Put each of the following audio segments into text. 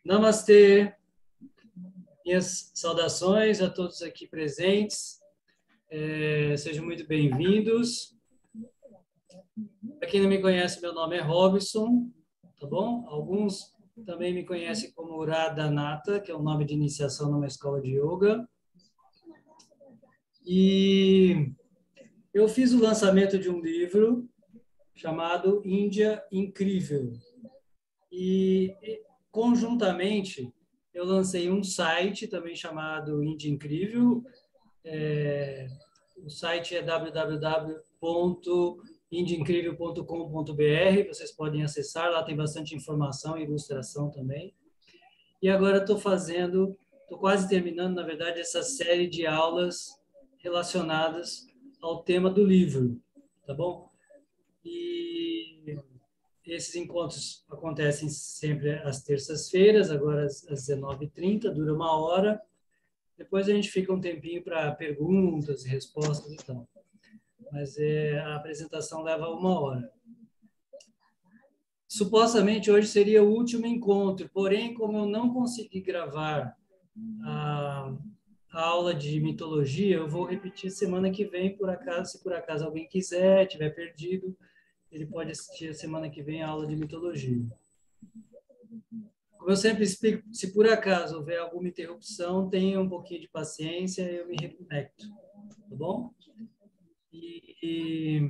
Namastê, minhas saudações a todos aqui presentes. Sejam muito bem-vindos. Para quem não me conhece, meu nome é Robson, tá bom? Alguns também me conhecem como Radhanata, que é o nome de iniciação numa escola de yoga. E eu fiz o lançamento de um livro chamado Índia Incrível. E, conjuntamente, eu lancei um site também chamado Índia Incrível. O site é www.indiaincrível.com.br. Vocês podem acessar, lá tem bastante informação e ilustração também. E agora estou quase terminando, na verdade, essa série de aulas relacionadas ao tema do livro, tá bom? E esses encontros acontecem sempre às terças-feiras, agora às 19h30, dura 1 hora. Depois a gente fica um tempinho para perguntas e respostas e tal. Mas a apresentação leva 1 hora. Supostamente hoje seria o último encontro, porém, como eu não consegui gravar a aula de mitologia, eu vou repetir semana que vem, se por acaso alguém quiser, tiver perdido, ele pode assistir a semana que vem a aula de mitologia. Como eu sempre explico, se por acaso houver alguma interrupção, tenha um pouquinho de paciência e eu me reconecto, tá bom? E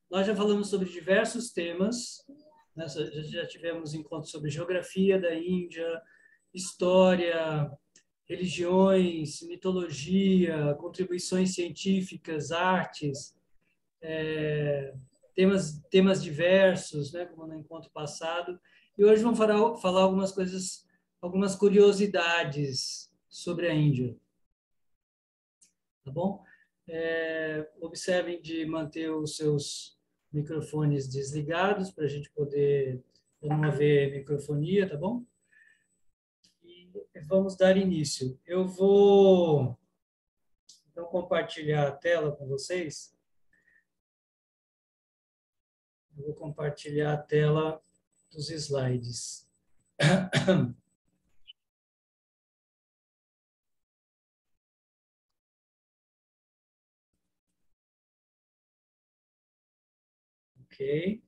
nós já falamos sobre diversos temas, né? Já tivemos encontros sobre geografia da Índia, história, religiões, mitologia, contribuições científicas, artes, temas diversos, né, como no encontro passado. E hoje vamos falar algumas coisas, algumas curiosidades sobre a Índia. Tá bom? Observem de manter os seus microfones desligados para a gente poder não haver microfonia, tá bom? E vamos dar início. Eu vou então compartilhar a tela com vocês. Eu vou compartilhar a tela dos slides. Ok.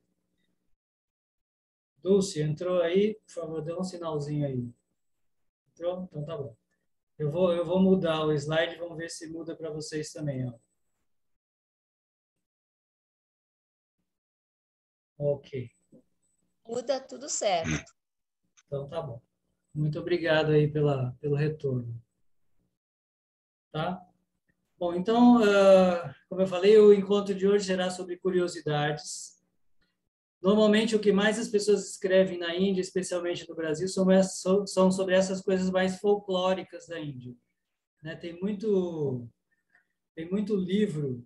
Dulce, entrou aí? Por favor, dê um sinalzinho aí. Entrou? Então tá bom. Eu vou mudar o slide, vamos ver se muda para vocês também, ó. Ok. Muda tudo certo. Então tá bom. Muito obrigado aí pelo retorno. Tá? Bom, então, como eu falei, o encontro de hoje será sobre curiosidades. Normalmente, o que mais as pessoas escrevem na Índia, especialmente no Brasil, são sobre essas coisas mais folclóricas da Índia, né? Tem muito livro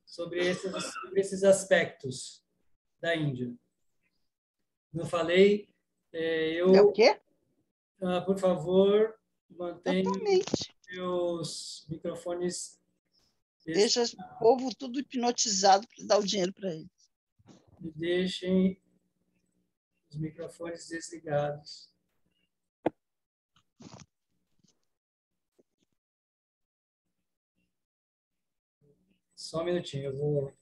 sobre esses aspectos da Índia. Como eu falei, É o quê? por favor, mantenha Exatamente. os microfones. Deixa o povo tudo hipnotizado para dar o dinheiro para eles. E deixem os microfones desligados. Só um minutinho, eu vou...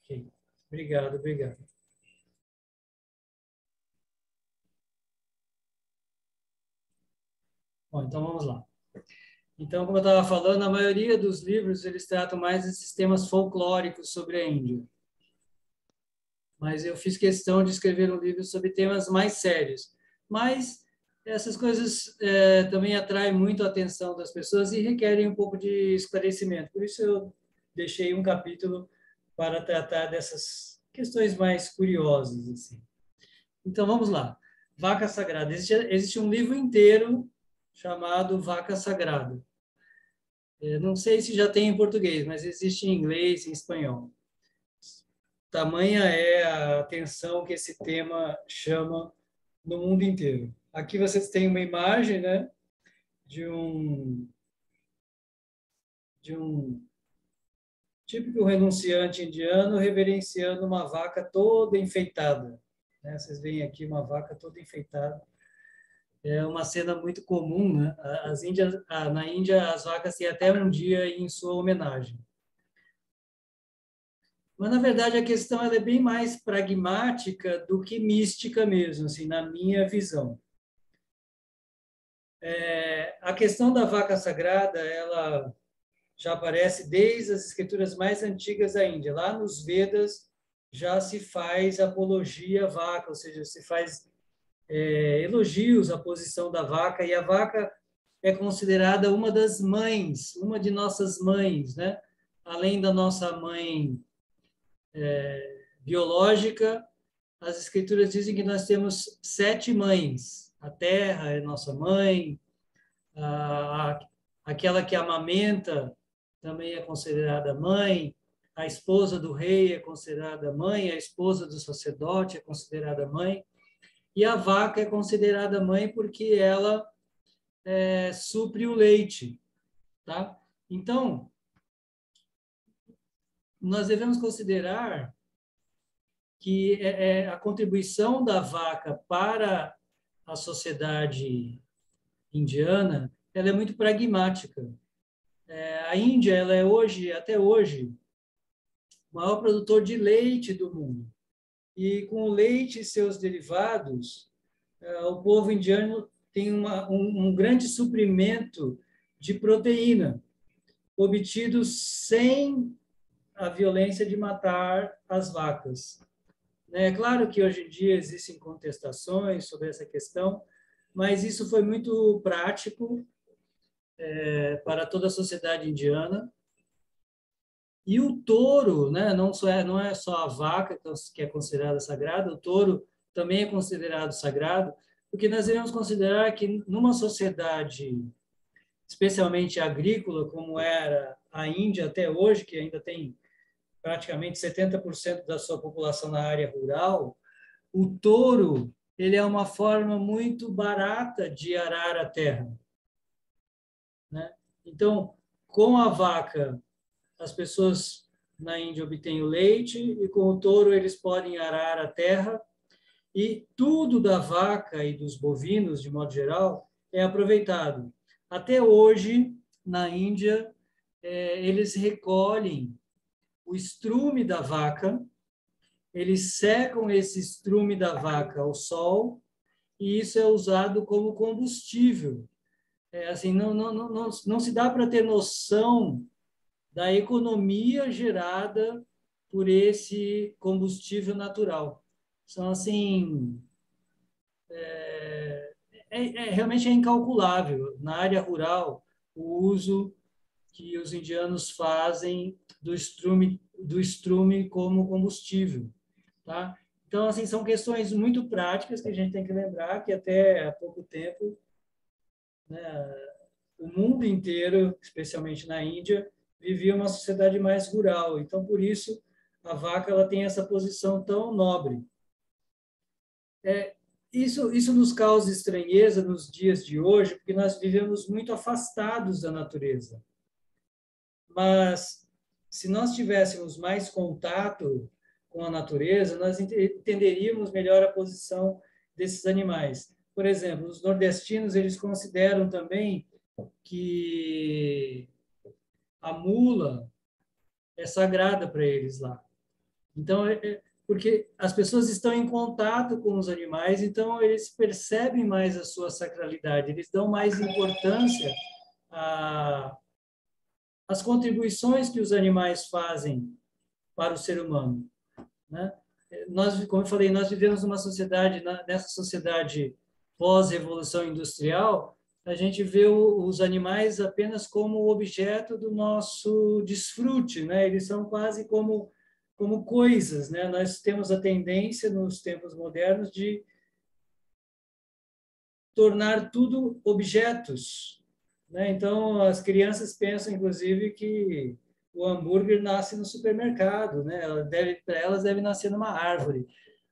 Ok. Obrigado. Bom, então vamos lá. Então, como eu estava falando, a maioria dos livros, eles tratam mais esses temas folclóricos sobre a Índia. Mas eu fiz questão de escrever um livro sobre temas mais sérios. Mas essas coisas também atraem muito a atenção das pessoas e requerem um pouco de esclarecimento. Por isso eu deixei um capítulo para tratar dessas questões mais curiosas, assim. Então vamos lá. Vaca Sagrada. Existe um livro inteiro chamado Vaca Sagrada. Não sei se já tem em português, mas existe em inglês e em espanhol. Tamanha é a atenção que esse tema chama no mundo inteiro. Aqui vocês têm uma imagem, né, de um típico renunciante indiano reverenciando uma vaca toda enfeitada, né? Vocês veem aqui uma vaca toda enfeitada. É uma cena muito comum, né? Na Índia, as vacas têm até um dia em sua homenagem. Mas, na verdade, a questão ela é bem mais pragmática do que mística mesmo, assim, na minha visão. A questão da vaca sagrada, ela já aparece desde as escrituras mais antigas da Índia. Lá nos Vedas já se faz apologia à vaca, ou seja, se faz elogios à posição da vaca, e a vaca é considerada uma das mães, uma de nossas mães, né? Além da nossa mãe biológica, as escrituras dizem que nós temos 7 mães. A terra é nossa mãe, aquela que amamenta também é considerada mãe, a esposa do rei é considerada mãe, a esposa do sacerdote é considerada mãe, e a vaca é considerada mãe porque ela supre o leite, tá? Então, nós devemos considerar que a contribuição da vaca para a sociedade indiana, ela é muito pragmática. A Índia, ela é hoje, até hoje, o maior produtor de leite do mundo. E com o leite e seus derivados, o povo indiano tem um grande suprimento de proteína, obtido sem a violência de matar as vacas. É claro que hoje em dia existem contestações sobre essa questão, mas isso foi muito prático para toda a sociedade indiana. E o touro, né, não é só a vaca que é considerada sagrada, o touro também é considerado sagrado, porque nós devemos considerar que numa sociedade, especialmente agrícola, como era a Índia até hoje, que ainda tem praticamente 70% da sua população na área rural, o touro ele é uma forma muito barata de arar a terra, né? Então, com a vaca, as pessoas na Índia obtêm o leite e com o touro eles podem arar a terra, e tudo da vaca e dos bovinos, de modo geral, é aproveitado. Até hoje, na Índia, eles recolhem o estrume da vaca, eles secam esse estrume da vaca ao sol e isso é usado como combustível. Assim, não se dá para ter noção da economia gerada por esse combustível natural. São assim, realmente é incalculável. Na área rural, o uso que os indianos fazem do estrume como combustível, tá? Então, assim, são questões muito práticas que a gente tem que lembrar que até há pouco tempo, né, o mundo inteiro, especialmente na Índia, vivia uma sociedade mais rural. Então, por isso, a vaca ela tem essa posição tão nobre. Isso nos causa estranheza nos dias de hoje, porque nós vivemos muito afastados da natureza. Mas, se nós tivéssemos mais contato com a natureza, nós entenderíamos melhor a posição desses animais. Por exemplo, os nordestinos, eles consideram também que a mula é sagrada para eles lá. Então, porque as pessoas estão em contato com os animais, então eles percebem mais a sua sacralidade, eles dão mais importância às contribuições que os animais fazem para o ser humano, né? Nós, como eu falei, nós vivemos numa sociedade, nessa sociedade pós-revolução industrial, a gente vê os animais apenas como objeto do nosso desfrute, né? Eles são quase como coisas, né? Nós temos a tendência nos tempos modernos de tornar tudo objetos, né? Então as crianças pensam inclusive que o hambúrguer nasce no supermercado, né? Para elas deve nascer numa árvore.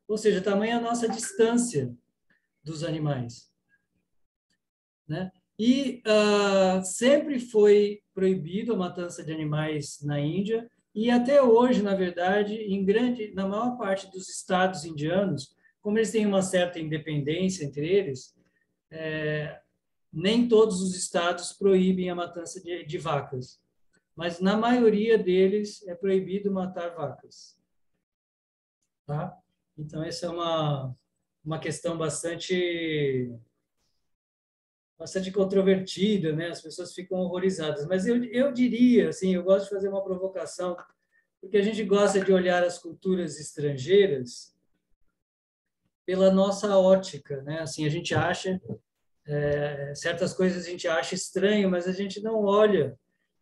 Ou seja, tamanha a nossa distância dos animais, né? E sempre foi proibido a matança de animais na Índia, E até hoje, na verdade, na maior parte dos estados indianos, como eles têm uma certa independência entre eles, nem todos os estados proíbem a matança de vacas, mas na maioria deles é proibido matar vacas, tá? Então, essa é uma questão bastante controvertida, né? As pessoas ficam horrorizadas. Mas eu diria, assim, eu gosto de fazer uma provocação, porque a gente gosta de olhar as culturas estrangeiras pela nossa ótica, né? Assim, a gente acha certas coisas a gente acha estranho, mas a gente não olha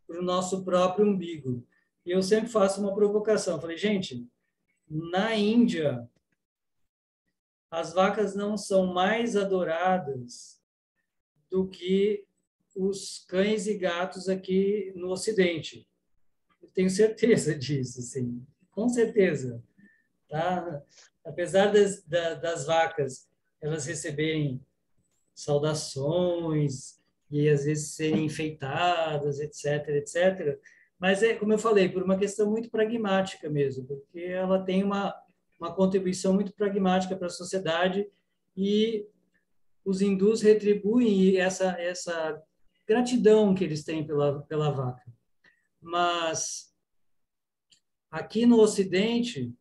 para o nosso próprio umbigo. E eu sempre faço uma provocação. Falei, gente, na Índia as vacas não são mais adoradas do que os cães e gatos aqui no Ocidente. Eu tenho certeza disso, sim, com certeza. Tá? Apesar das vacas elas receberem saudações e às vezes serem enfeitadas, etc, etc. Mas como eu falei, por uma questão muito pragmática mesmo, porque ela tem uma contribuição muito pragmática para a sociedade e os hindus retribuem essa gratidão que eles têm pela vaca. Mas aqui no Ocidente,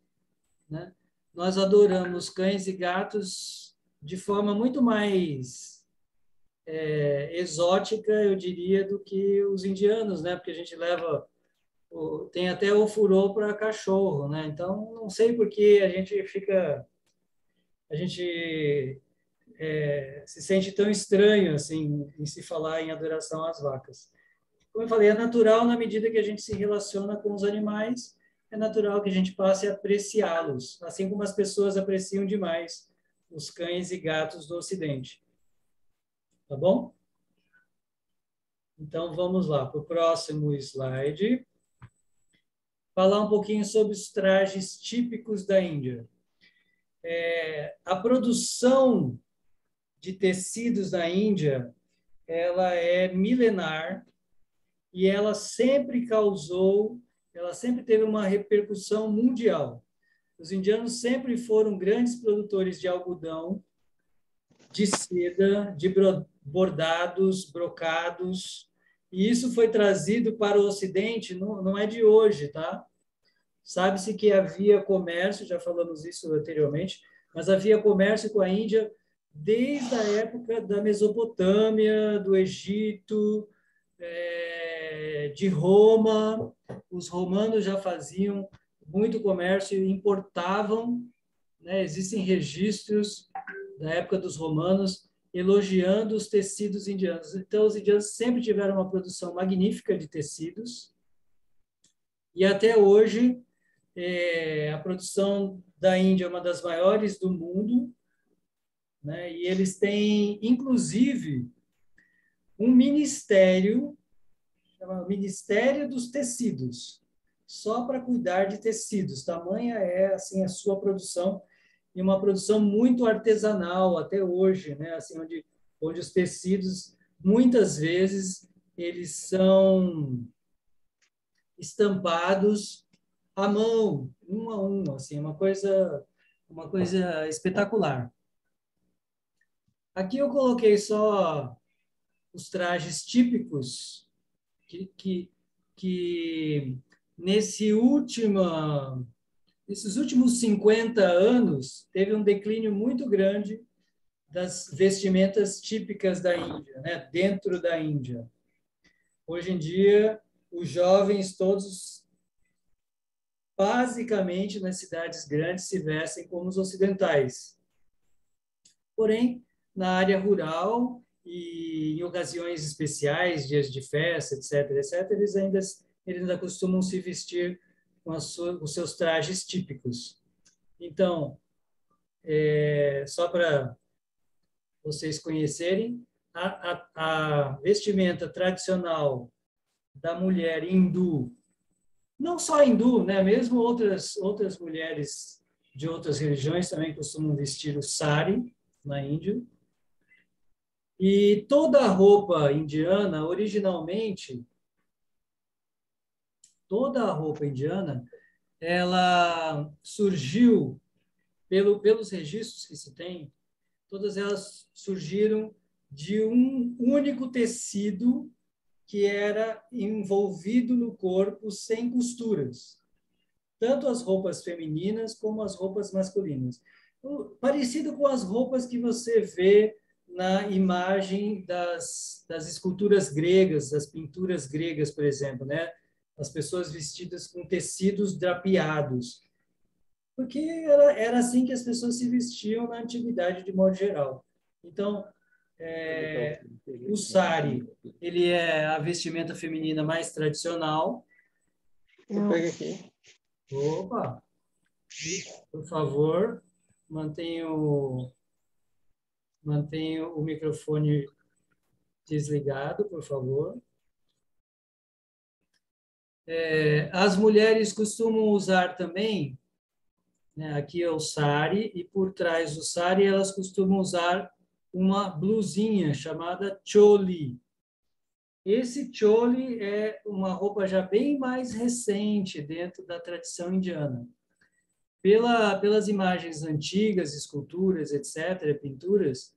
né, nós adoramos cães e gatos de forma muito mais exótica, eu diria, do que os indianos, né? Porque a gente tem até o ofurô para cachorro, né? Então, não sei por que a gente se sente tão estranho assim em se falar em adoração às vacas. Como eu falei, é natural na medida que a gente se relaciona com os animais, é natural que a gente passe a apreciá-los, assim como as pessoas apreciam demais os cães e gatos do Ocidente. Tá bom? Então, vamos lá para o próximo slide. Falar um pouquinho sobre os trajes típicos da Índia. A produção de tecidos na Índia, ela é milenar e ela sempre teve uma repercussão mundial. Os indianos sempre foram grandes produtores de algodão, de seda, de bordados, brocados, e isso foi trazido para o Ocidente, não é de hoje, tá? Sabe-se que havia comércio, já falamos isso anteriormente, mas havia comércio com a Índia desde a época da Mesopotâmia, do Egito, de Roma. Os romanos já faziam muito comércio e importavam, né? Existem registros da época dos romanos elogiando os tecidos indianos. Então, os indianos sempre tiveram uma produção magnífica de tecidos e até hoje a produção da Índia é uma das maiores do mundo, né? E eles têm, inclusive, um ministério, chamado Ministério dos Tecidos, só para cuidar de tecidos. Tamanha é assim a sua produção e uma produção muito artesanal até hoje, né? Assim, onde os tecidos muitas vezes eles são estampados à mão, um a um, assim, uma coisa espetacular. Aqui eu coloquei só os trajes típicos que nesses últimos 50 anos teve um declínio muito grande das vestimentas típicas da Índia, né? Dentro da Índia. Hoje em dia, os jovens todos basicamente nas cidades grandes se vestem como os ocidentais. Porém, na área rural e em ocasiões especiais, dias de festa, etc., etc., eles ainda costumam se vestir com os seus trajes típicos. Então, só para vocês conhecerem, a vestimenta tradicional da mulher hindu, não só hindu, né? Mesmo outras mulheres de outras religiões também costumam vestir o sari na Índia. E toda a roupa indiana, originalmente, toda a roupa indiana, ela surgiu, pelos registros que se tem, todas elas surgiram de um único tecido que era envolvido no corpo sem costuras. Tanto as roupas femininas como as roupas masculinas. Parecido com as roupas que você vê na imagem das esculturas gregas, das pinturas gregas, por exemplo, né? As pessoas vestidas com tecidos drapeados. Porque era assim que as pessoas se vestiam na antiguidade, de modo geral. Então, o sari, ele é a vestimenta feminina mais tradicional. Pega aqui. Opa! Por favor, mantenha o microfone desligado, por favor. As mulheres costumam usar também, né, aqui é o sari, e por trás do sari elas costumam usar uma blusinha chamada choli. Esse choli é uma roupa já bem mais recente dentro da tradição indiana. Pelas imagens antigas, esculturas, etc., pinturas,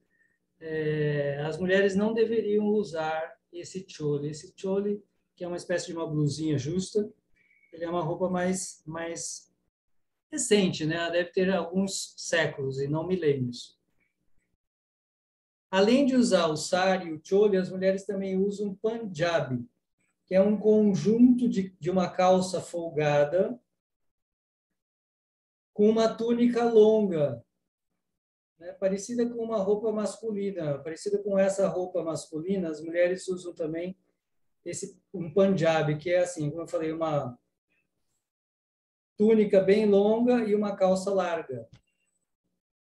as mulheres não deveriam usar esse choli. Esse choli, que é uma espécie de uma blusinha justa, ele é uma roupa mais recente, né? Ela deve ter alguns séculos e não milênios. Além de usar o sari e o choli, as mulheres também usam panjabi, que é um conjunto de uma calça folgada com uma túnica longa, né, parecida com uma roupa masculina, parecida com essa roupa masculina. As mulheres usam também um panjabi, que é assim, como eu falei, uma túnica bem longa e uma calça larga.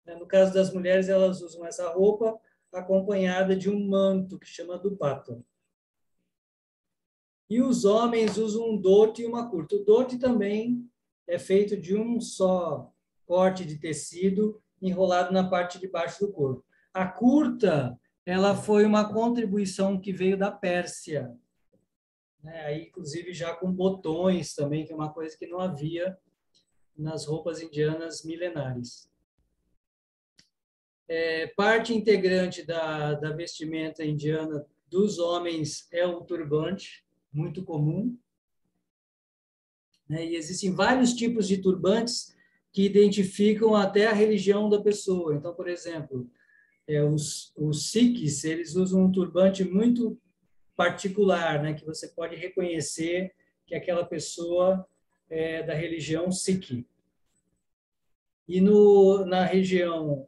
No caso das mulheres, elas usam essa roupa acompanhada de um manto que chama dupatta. E os homens usam um dhoti e uma kurta. O dhoti também é feito de um só corte de tecido enrolado na parte de baixo do corpo. A kurta, ela foi uma contribuição que veio da Pérsia, né? Aí, inclusive, já com botões também, que é uma coisa que não havia nas roupas indianas milenares. Parte integrante da vestimenta indiana dos homens é o turbante, muito comum, né? E existem vários tipos de turbantes que identificam até a religião da pessoa. Então, por exemplo, os sikhs, eles usam um turbante muito particular, né? Que você pode reconhecer que aquela pessoa é da religião sikh. E na região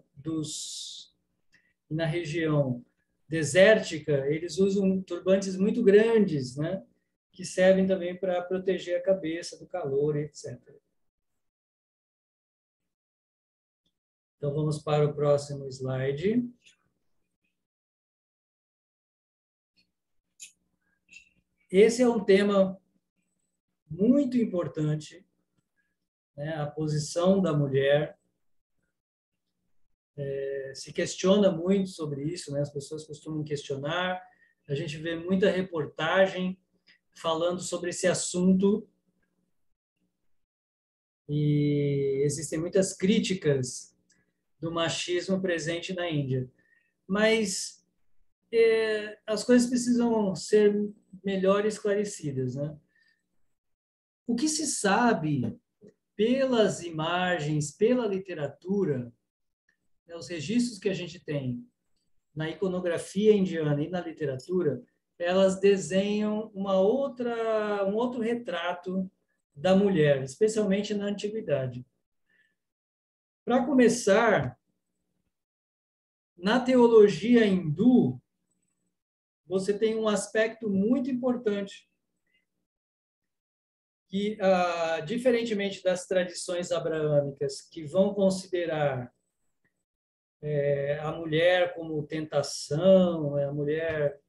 desértica, eles usam turbantes muito grandes, né? Que servem também para proteger a cabeça do calor, etc. Então, vamos para o próximo slide. Esse é um tema muito importante, né? A posição da mulher. Se questiona muito sobre isso, né? As pessoas costumam questionar. A gente vê muita reportagem falando sobre esse assunto e existem muitas críticas do machismo presente na Índia. Mas as coisas precisam ser melhor esclarecidas, né? O que se sabe pelas imagens, pela literatura, né, os registros que a gente tem na iconografia indiana e na literatura, elas desenham um outro retrato da mulher, especialmente na antiguidade. Para começar, na teologia hindu, você tem um aspecto muito importante que, diferentemente das tradições abraâmicas, que vão considerar a mulher como tentação, a mulher,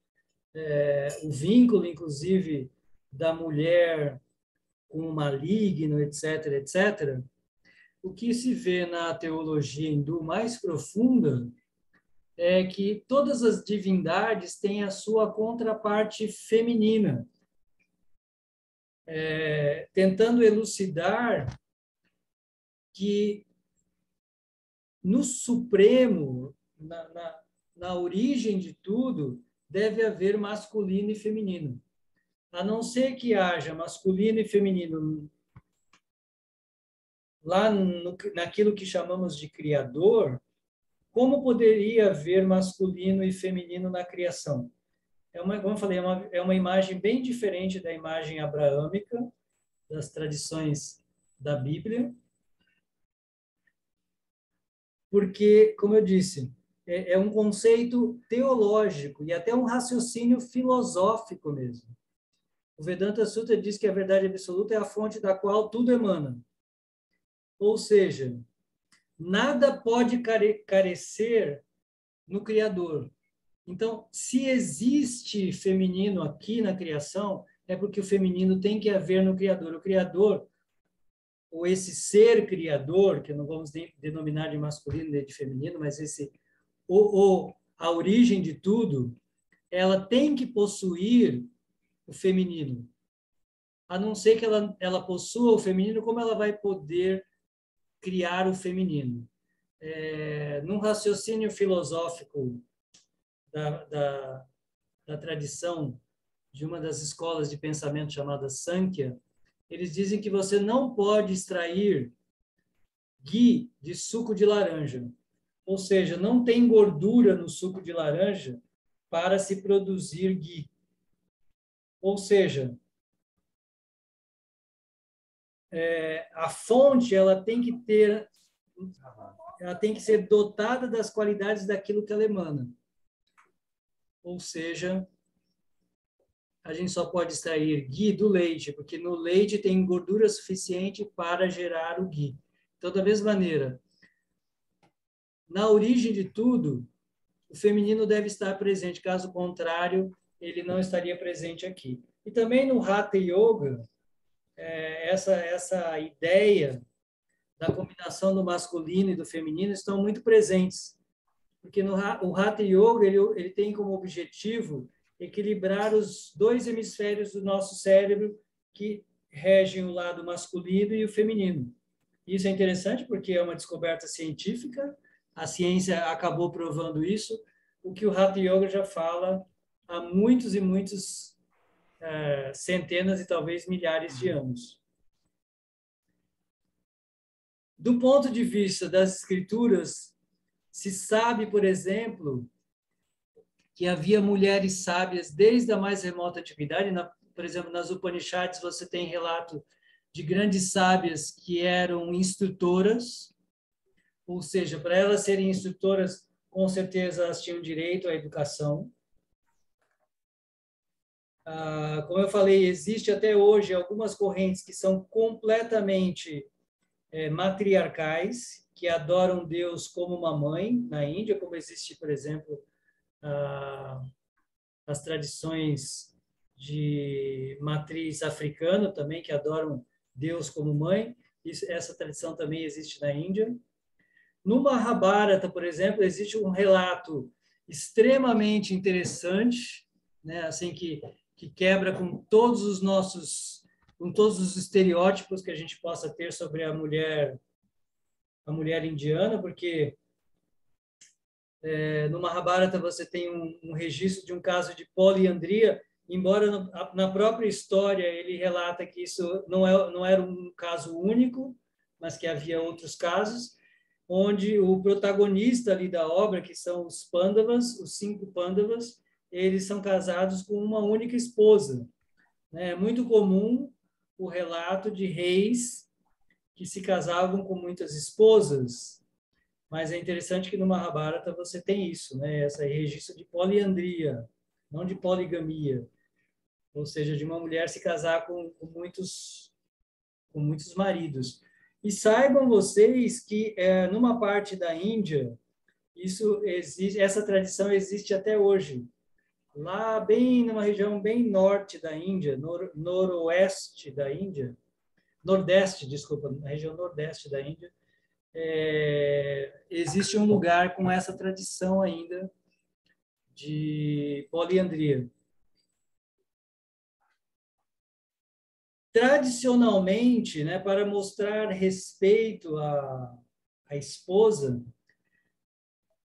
o vínculo, inclusive, da mulher com o maligno, etc., etc., o que se vê na teologia hindu mais profunda é que todas as divindades têm a sua contraparte feminina. tentando elucidar que no Supremo, na origem de tudo, deve haver masculino e feminino. A não ser que haja masculino e feminino lá naquilo que chamamos de Criador, como poderia haver masculino e feminino na criação? Como eu falei, é uma imagem bem diferente da imagem abraâmica, das tradições da Bíblia, porque, como eu disse, é um conceito teológico e até um raciocínio filosófico mesmo. O Vedanta Sutra diz que a verdade absoluta é a fonte da qual tudo emana. Ou seja, nada pode carecer no Criador. Então, se existe feminino aqui na criação, é porque o feminino tem que haver no Criador. O Criador, ou esse ser criador, que não vamos denominar de masculino nem de feminino, mas a origem de tudo, ela tem que possuir o feminino. A não ser que ela possua o feminino, como ela vai poder criar o feminino? Num raciocínio filosófico da tradição de uma das escolas de pensamento chamada Sankhya, eles dizem que você não pode extrair ghee de suco de laranja. Ou seja, não tem gordura no suco de laranja para se produzir ghee. Ou seja, a fonte ela tem que ser dotada das qualidades daquilo que ela emana. Ou seja, a gente só pode extrair ghee do leite, porque no leite tem gordura suficiente para gerar o ghee. Então, da mesma maneira, na origem de tudo, o feminino deve estar presente, caso contrário, ele não estaria presente aqui. E também no Hatha Yoga, essa ideia da combinação do masculino e do feminino estão muito presentes, porque o Hatha Yoga ele tem como objetivo equilibrar os dois hemisférios do nosso cérebro que regem o lado masculino e o feminino. Isso é interessante porque é uma descoberta científica, a ciência acabou provando isso, o que o Hatha Yoga já fala há muitos e muitos centenas e talvez milhares de anos. Do ponto de vista das escrituras, se sabe, por exemplo, que havia mulheres sábias desde a mais remota antiguidade. Por exemplo, nas Upanishads você tem relato de grandes sábias que eram instrutoras, ou seja, para elas serem instrutoras, com certeza elas tinham direito à educação. Como eu falei, existe até hoje algumas correntes que são completamente matriarcais, que adoram Deus como uma mãe, na Índia, como existe, por exemplo, as tradições de matriz africana também, que adoram Deus como mãe. Essa tradição também existe na Índia. No Mahabharata, por exemplo, existe um relato extremamente interessante, né, assim que quebra com todos os estereótipos que a gente possa ter sobre a mulher indiana, porque no Mahabharata você tem um registro de um caso de poliandria, embora na própria história ele relata que isso não era um caso único, mas que havia outros casos, onde o protagonista ali da obra, que são os Pandavas, os 5 Pandavas, eles são casados com uma única esposa. É muito comum o relato de reis que se casavam com muitas esposas, mas é interessante que no Mahabharata você tem isso, né? Esse registro de poliandria, não de poligamia, ou seja, de uma mulher se casar com muitos maridos. E saibam vocês que numa parte da Índia essa tradição existe até hoje. Lá bem numa região bem norte da Índia, noroeste da Índia, nordeste, desculpa, na região nordeste da Índia, existe um lugar com essa tradição ainda de poliandria. tradicionalmente, né, para mostrar respeito à esposa,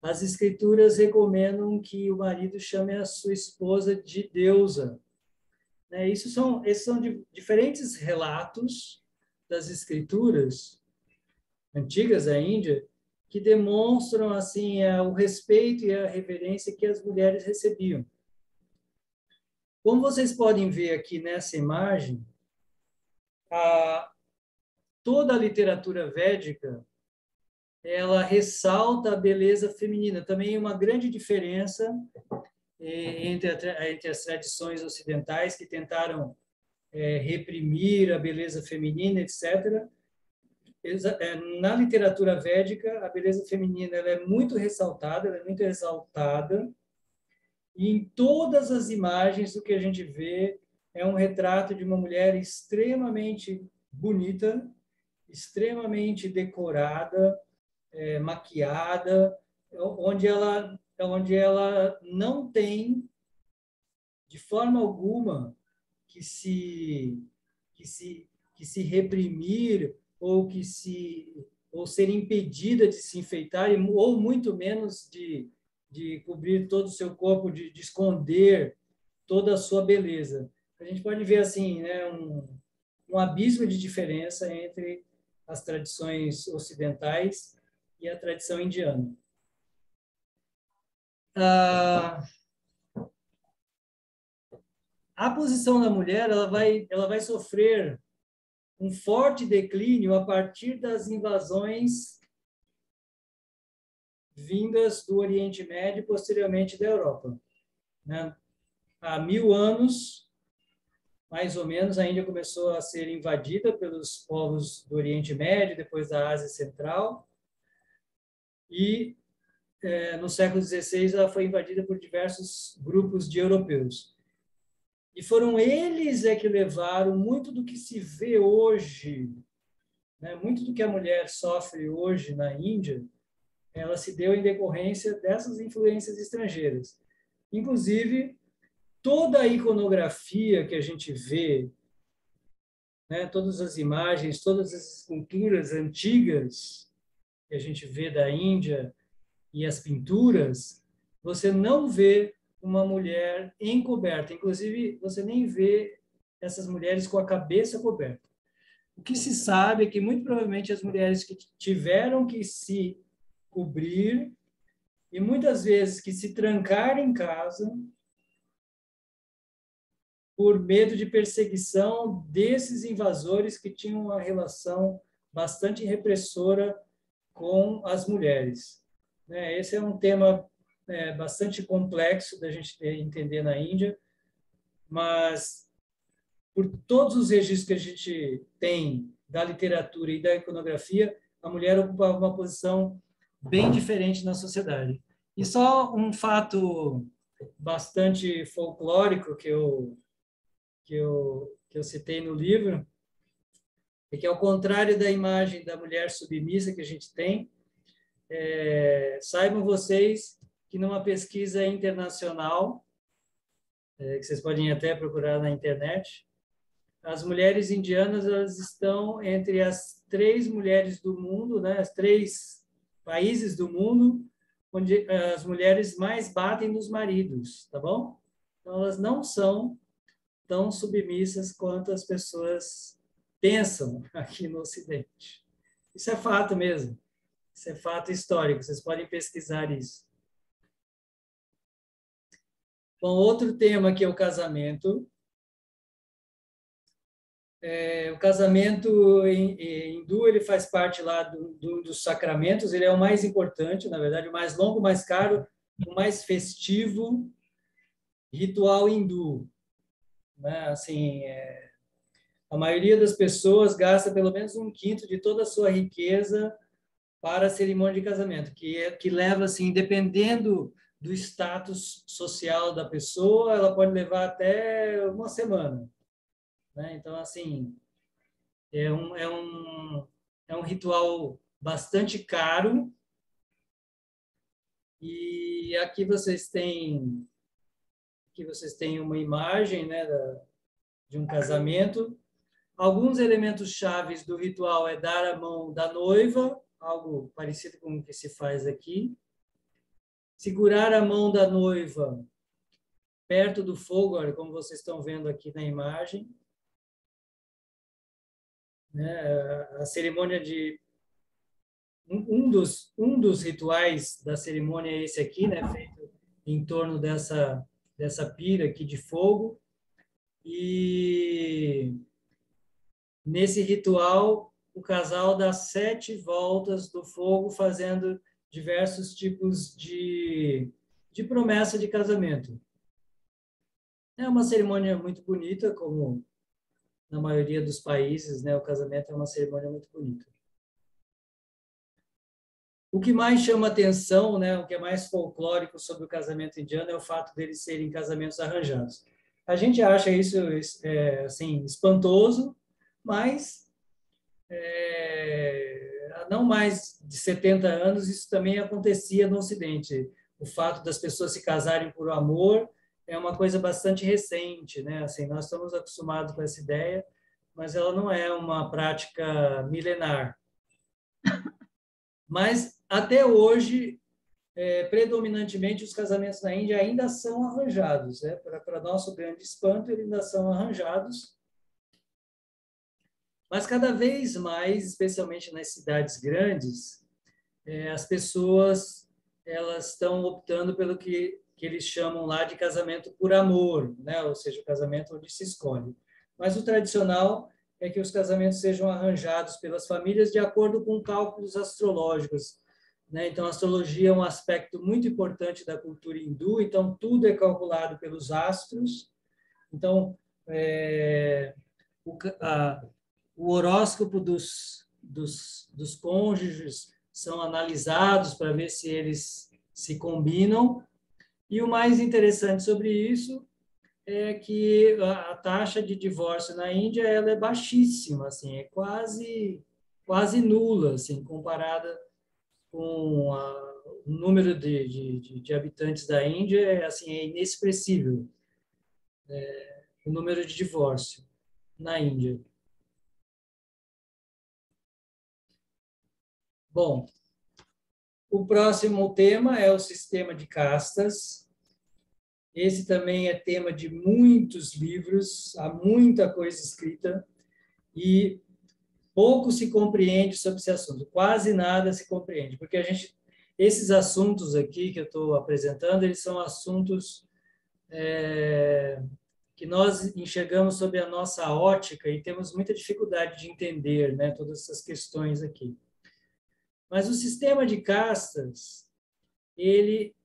as escrituras recomendam que o marido chame a sua esposa de deusa. Né? Esses são diferentes relatos das escrituras antigas da Índia que demonstram assim o respeito e a reverência que as mulheres recebiam. Como vocês podem ver aqui nessa imagem, toda a literatura védica ela ressalta a beleza feminina. Também uma grande diferença entre as tradições ocidentais que tentaram reprimir a beleza feminina, etc. Na literatura védica, a beleza feminina ela é muito ressaltada, ela é muito exaltada, e em todas as imagens o que a gente vê é um retrato de uma mulher extremamente bonita, extremamente decorada, maquiada, onde ela não tem, de forma alguma, que se reprimir ou ser impedida de se enfeitar, ou muito menos de cobrir todo o seu corpo, de esconder toda a sua beleza. A gente pode ver assim, né, um abismo de diferença entre as tradições ocidentais e a tradição indiana. A posição da mulher ela vai sofrer um forte declínio a partir das invasões vindas do Oriente Médio e posteriormente da Europa. Né? Há 1000 anos, mais ou menos, a Índia começou a ser invadida pelos povos do Oriente Médio, depois da Ásia Central, e no século XVI ela foi invadida por diversos grupos de europeus. E foram eles que levaram muito do que se vê hoje, né, muito do que a mulher sofre hoje na Índia, ela se deu em decorrência dessas influências estrangeiras. Inclusive, toda a iconografia que a gente vê, né, todas as imagens, todas as esculturas antigas que a gente vê da Índia e as pinturas, você não vê uma mulher encoberta. Inclusive, você nem vê essas mulheres com a cabeça coberta. O que se sabe é que, muito provavelmente, as mulheres que tiveram que se cobrir e, muitas vezes, que se trancar em casa por medo de perseguição desses invasores que tinham uma relação bastante repressora com as mulheres. Esse é um tema bastante complexo da gente entender na Índia, mas por todos os registros que a gente tem da literatura e da iconografia, a mulher ocupava uma posição bem diferente na sociedade. E só um fato bastante folclórico que eu citei no livro é que, ao contrário da imagem da mulher submissa que a gente tem, saibam vocês que numa pesquisa internacional, que vocês podem até procurar na internet, as mulheres indianas elas estão entre as 3 mulheres do mundo, né, as 3 países do mundo onde as mulheres mais batem nos maridos, tá bom? Então, elas não são tão submissas quanto as pessoas pensam aqui no Ocidente. Isso é fato mesmo. Isso é fato histórico, vocês podem pesquisar isso. Bom, outro tema que é o casamento. O casamento hindu ele faz parte lá dos sacramentos, ele é o mais importante, na verdade, o mais longo, o mais caro, o mais festivo ritual hindu. Né? Assim, a maioria das pessoas gasta pelo menos 1/5 de toda a sua riqueza para a cerimônia de casamento, que leva, assim, dependendo do status social da pessoa, ela pode levar até uma semana. Né? Então, assim, é um ritual bastante caro. E aqui vocês têm uma imagem, né, de um casamento. Alguns elementos chaves do ritual é dar a mão da noiva, algo parecido com o que se faz aqui. Segurar a mão da noiva perto do fogo, olha, como vocês estão vendo aqui na imagem. Né? A cerimônia de... Um dos rituais da cerimônia é esse aqui, né? Feito em torno dessa pira aqui de fogo. E nesse ritual, o casal dá 7 voltas do fogo, fazendo diversos tipos de promessa de casamento. É uma cerimônia muito bonita, como na maioria dos países, né? O casamento é uma cerimônia muito bonita. O que mais chama atenção, né? O que é mais folclórico sobre o casamento indiano é o fato deles serem casamentos arranjados. A gente acha isso assim, espantoso, mas há não mais de 70 anos isso também acontecia no Ocidente. O fato das pessoas se casarem por amor é uma coisa bastante recente, né? Assim, nós estamos acostumados com essa ideia, mas ela não é uma prática milenar. Mas até hoje, predominantemente os casamentos na Índia ainda são arranjados, né? Para nosso grande espanto, eles ainda são arranjados. Mas cada vez mais, especialmente nas cidades grandes, as pessoas elas estão optando pelo que eles chamam lá de casamento por amor, né? Ou seja, o casamento onde se escolhe. Mas o tradicional é que os casamentos sejam arranjados pelas famílias de acordo com cálculos astrológicos, né? Então, a astrologia é um aspecto muito importante da cultura hindu, então tudo é calculado pelos astros. Então, o horóscopo dos cônjuges são analisados para ver se eles se combinam. E o mais interessante sobre isso é que a taxa de divórcio na Índia ela é baixíssima, assim, é quase nula, assim, comparada com o número de habitantes da Índia, assim, é inexpressível o número de divórcio na Índia. Bom, o próximo tema é o sistema de castas. Esse também é tema de muitos livros, há muita coisa escrita e pouco se compreende sobre esse assunto, quase nada se compreende, porque esses assuntos aqui que eu estou apresentando, eles são assuntos que nós enxergamos sob a nossa ótica e temos muita dificuldade de entender, né, todas essas questões aqui. Mas o sistema de castas, ele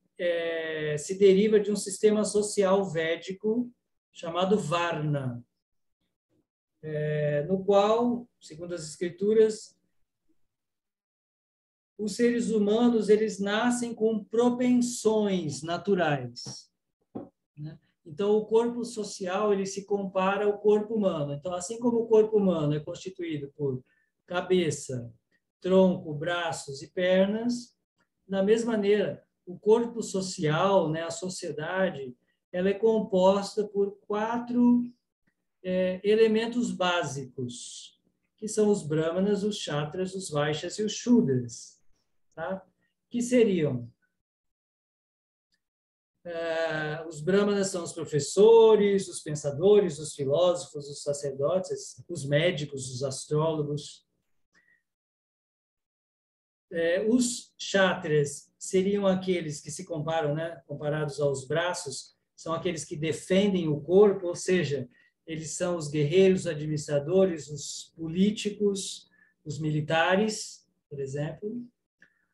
se deriva de um sistema social védico chamado Varna, no qual, segundo as escrituras, os seres humanos eles nascem com propensões naturais, né? Então, o corpo social ele se compara ao corpo humano. Então, assim como o corpo humano é constituído por cabeça, tronco, braços e pernas, da mesma maneira, o corpo social, né, a sociedade, ela é composta por 4 elementos básicos, que são os brahmanas, os kshatras, os vaishyas e os shudras, tá? Que seriam os brahmanas são os professores, os pensadores, os filósofos, os sacerdotes, os médicos, os astrólogos. Os kshatras seriam aqueles que se comparam, né, comparados aos braços, são aqueles que defendem o corpo, ou seja, eles são os guerreiros, administradores, os políticos, os militares, por exemplo.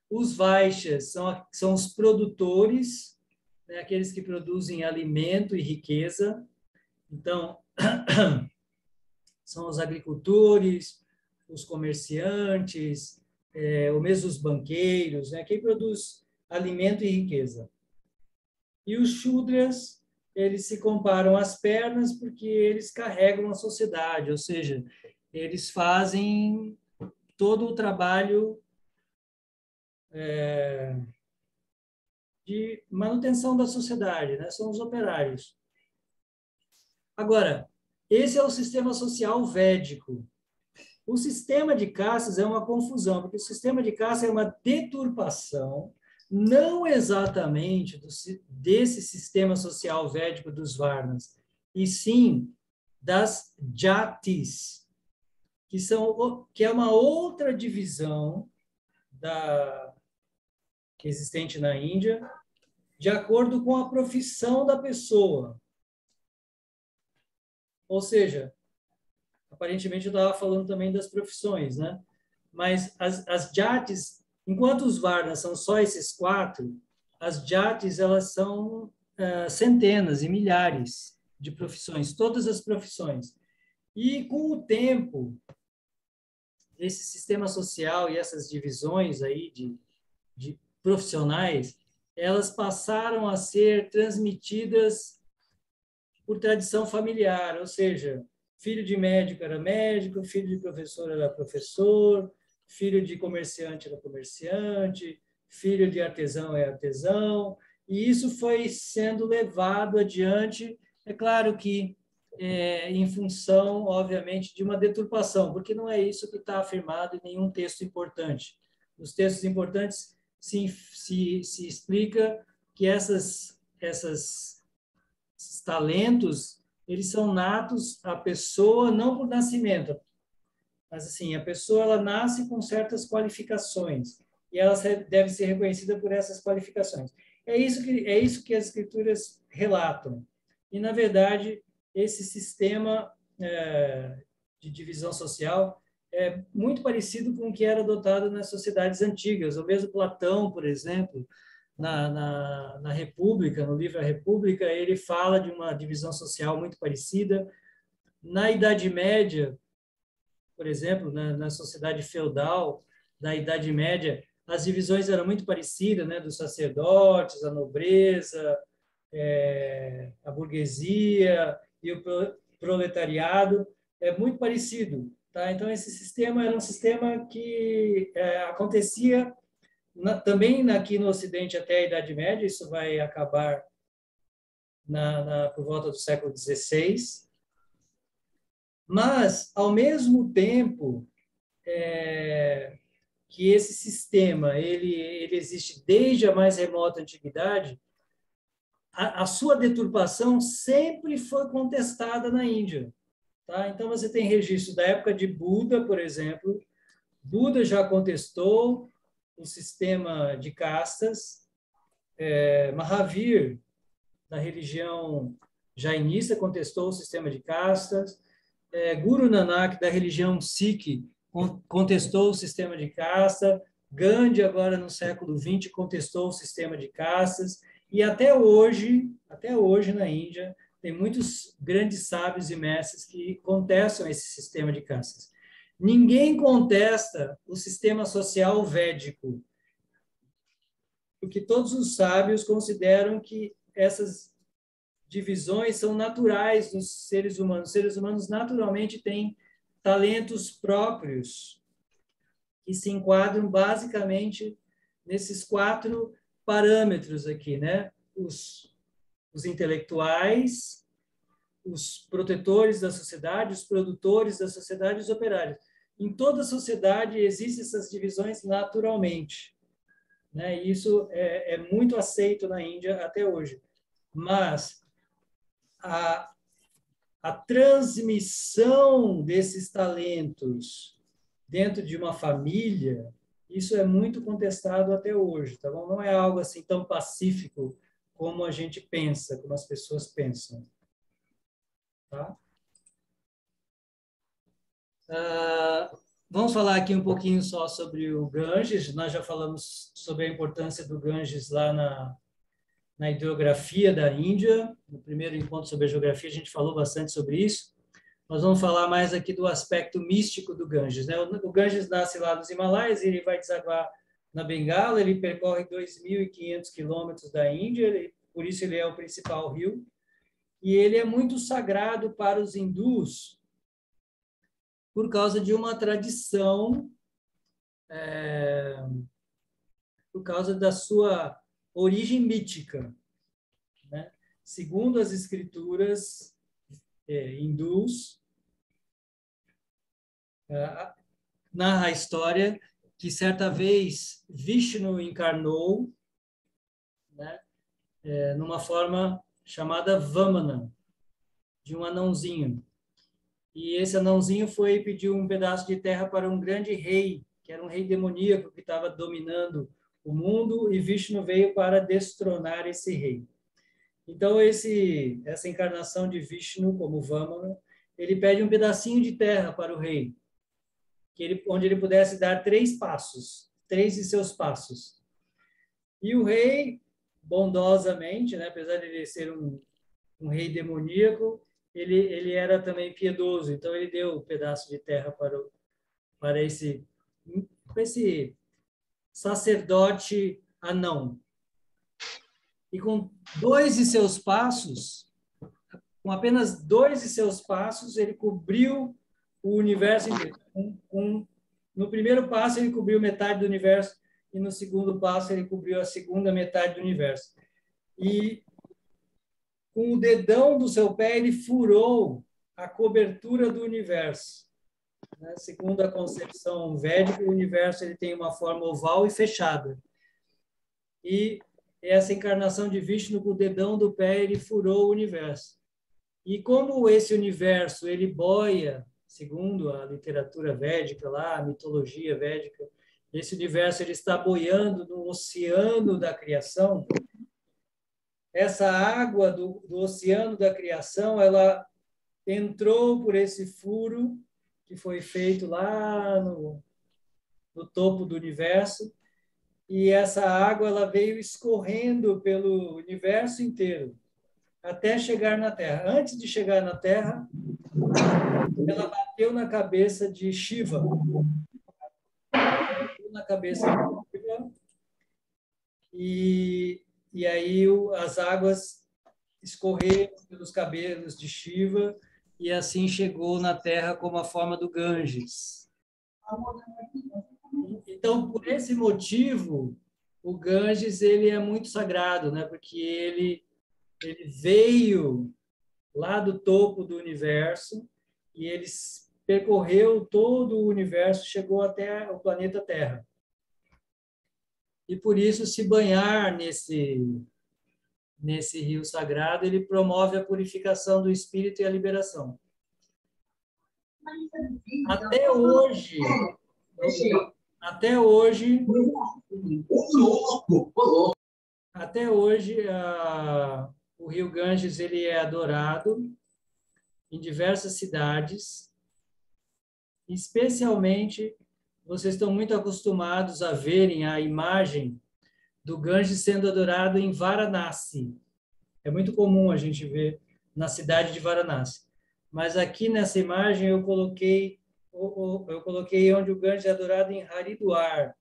Os vaishyas são os produtores, né, aqueles que produzem alimento e riqueza. Então, são os agricultores, os comerciantes, ou mesmo os banqueiros, né, quem produz alimento e riqueza. E os shudras, eles se comparam às pernas porque eles carregam a sociedade, ou seja, eles fazem todo o trabalho de manutenção da sociedade, né? São os operários. Agora, Esse é o sistema social védico. O sistema de castas é uma confusão, porque o sistema de castas é uma deturpação, não exatamente desse sistema social védico dos Varnas, e sim das jatis, que é uma outra divisão que é existente na Índia, de acordo com a profissão da pessoa. Ou seja, aparentemente eu estava falando também das profissões, né? Mas as jatis, enquanto os varnas são só esses 4, as jatis elas são centenas e milhares de profissões, todas as profissões. E com o tempo, esse sistema social e essas divisões aí de profissionais, elas passaram a ser transmitidas por tradição familiar, ou seja, filho de médico era médico, filho de professor era professor, filho de comerciante era comerciante, filho de artesão é artesão, e isso foi sendo levado adiante, é claro que em função, obviamente, de uma deturpação, porque não é isso que está afirmado em nenhum texto importante. Nos textos importantes se explica que esses talentos, eles são natos à pessoa, não por nascimento, mas assim, a pessoa ela nasce com certas qualificações e ela deve ser reconhecida por essas qualificações. É isso que as escrituras relatam. E, na verdade, esse sistema de divisão social é muito parecido com o que era adotado nas sociedades antigas. O mesmo Platão, por exemplo, na República, no livro A República, ele fala de uma divisão social muito parecida. Na Idade Média, por exemplo, na sociedade feudal da Idade Média, as divisões eram muito parecidas, né, dos sacerdotes, a nobreza, a burguesia e o proletariado, é muito parecido. Tá? Então, esse sistema era um sistema que acontecia também aqui no Ocidente até a Idade Média, isso vai acabar por volta do século XVI, mas, ao mesmo tempo que esse sistema ele existe desde a mais remota antiguidade, a sua deturpação sempre foi contestada na Índia. Tá? Então, você tem registro da época de Buda, por exemplo. Buda já contestou o sistema de castas. Mahavir, da religião jainista, contestou o sistema de castas. Guru Nanak, da religião Sikh, contestou o sistema de casta. Gandhi, agora no século XX, contestou o sistema de castas. E até hoje na Índia, tem muitos grandes sábios e mestres que contestam esse sistema de castas. Ninguém contesta o sistema social védico, porque todos os sábios consideram que essas divisões são naturais dos seres humanos. Os seres humanos naturalmente têm talentos próprios que se enquadram basicamente nesses 4 parâmetros aqui, né? Os intelectuais, os protetores da sociedade, os produtores da sociedade e os operários. Em toda a sociedade existem essas divisões naturalmente, né? E isso é muito aceito na Índia até hoje. Mas a transmissão desses talentos dentro de uma família, isso é muito contestado até hoje, tá bom? Não é algo assim tão pacífico como a gente pensa, como as pessoas pensam. Tá? Vamos falar aqui um pouquinho só sobre o Ganges. Nós já falamos sobre a importância do Ganges lá na hidrografia da Índia. No primeiro encontro sobre a geografia, a gente falou bastante sobre isso. Nós vamos falar mais aqui do aspecto místico do Ganges, né? O Ganges nasce lá nos Himalaias, ele vai desaguar na Bengala, ele percorre 2.500 quilômetros da Índia, por isso ele é o principal rio, e ele é muito sagrado para os hindus por causa de uma tradição, por causa da sua origem mítica, né? Segundo as escrituras hindus, narra a história que certa vez Vishnu encarnou, né, numa forma chamada Vamana, de um anãozinho. E esse anãozinho foi pedir um pedaço de terra para um grande rei, que era um rei demoníaco que estava dominando o mundo, e Vishnu veio para destronar esse rei. Então, essa encarnação de Vishnu, como Vamana, ele pede um pedacinho de terra para o rei, onde ele pudesse dar 3 passos, 3 de seus passos. E o rei, bondosamente, né, apesar de ele ser um rei demoníaco, ele era também piedoso, então ele deu um pedaço de terra para esse sacerdote anão. E com 2 de seus passos, com apenas 2 de seus passos, ele cobriu o universo inteiro. No primeiro passo, ele cobriu metade do universo, e no segundo passo, ele cobriu a segunda metade do universo. E com o dedão do seu pé, ele furou a cobertura do universo. Né? Segundo a concepção védica, o universo ele tem uma forma oval e fechada. E essa encarnação de Vishnu, com o dedão do pé, ele furou o universo. E como esse universo, ele boia, segundo a literatura védica, lá, a mitologia védica, esse universo ele está boiando no oceano da criação. Essa água do oceano da criação, ela entrou por esse furo que foi feito lá no topo do universo, e essa água ela veio escorrendo pelo universo inteiro, até chegar na Terra. Antes de chegar na Terra, ela bateu na cabeça de Shiva. Bateu na cabeça de Shiva, e aí as águas escorreram pelos cabelos de Shiva, e assim chegou na Terra como a forma do Ganges. Então, por esse motivo, o Ganges ele é muito sagrado, né? Porque ele veio lá do topo do universo e ele percorreu todo o universo, chegou até o planeta Terra. E por isso, se banhar nesse rio sagrado, ele promove a purificação do espírito e a liberação. Até hoje, o rio Ganges ele é adorado em diversas cidades. Especialmente, vocês estão muito acostumados a verem a imagem do Ganges sendo adorado em Varanasi. É muito comum a gente ver na cidade de Varanasi. Mas aqui nessa imagem eu coloquei onde o Ganges é adorado em Haridwar.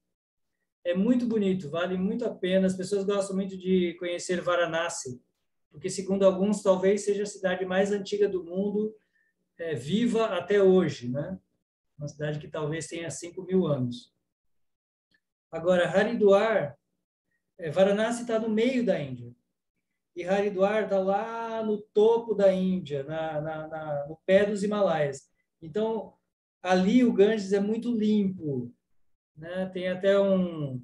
É muito bonito, vale muito a pena. As pessoas gostam muito de conhecer Varanasi, porque, segundo alguns, talvez seja a cidade mais antiga do mundo, viva até hoje, né? Uma cidade que talvez tenha 5.000 anos. Agora, Haridwar, Varanasi está no meio da Índia. E Haridwar está lá no topo da Índia, no pé dos Himalaias. Então, ali o Ganges é muito limpo, né? Tem até o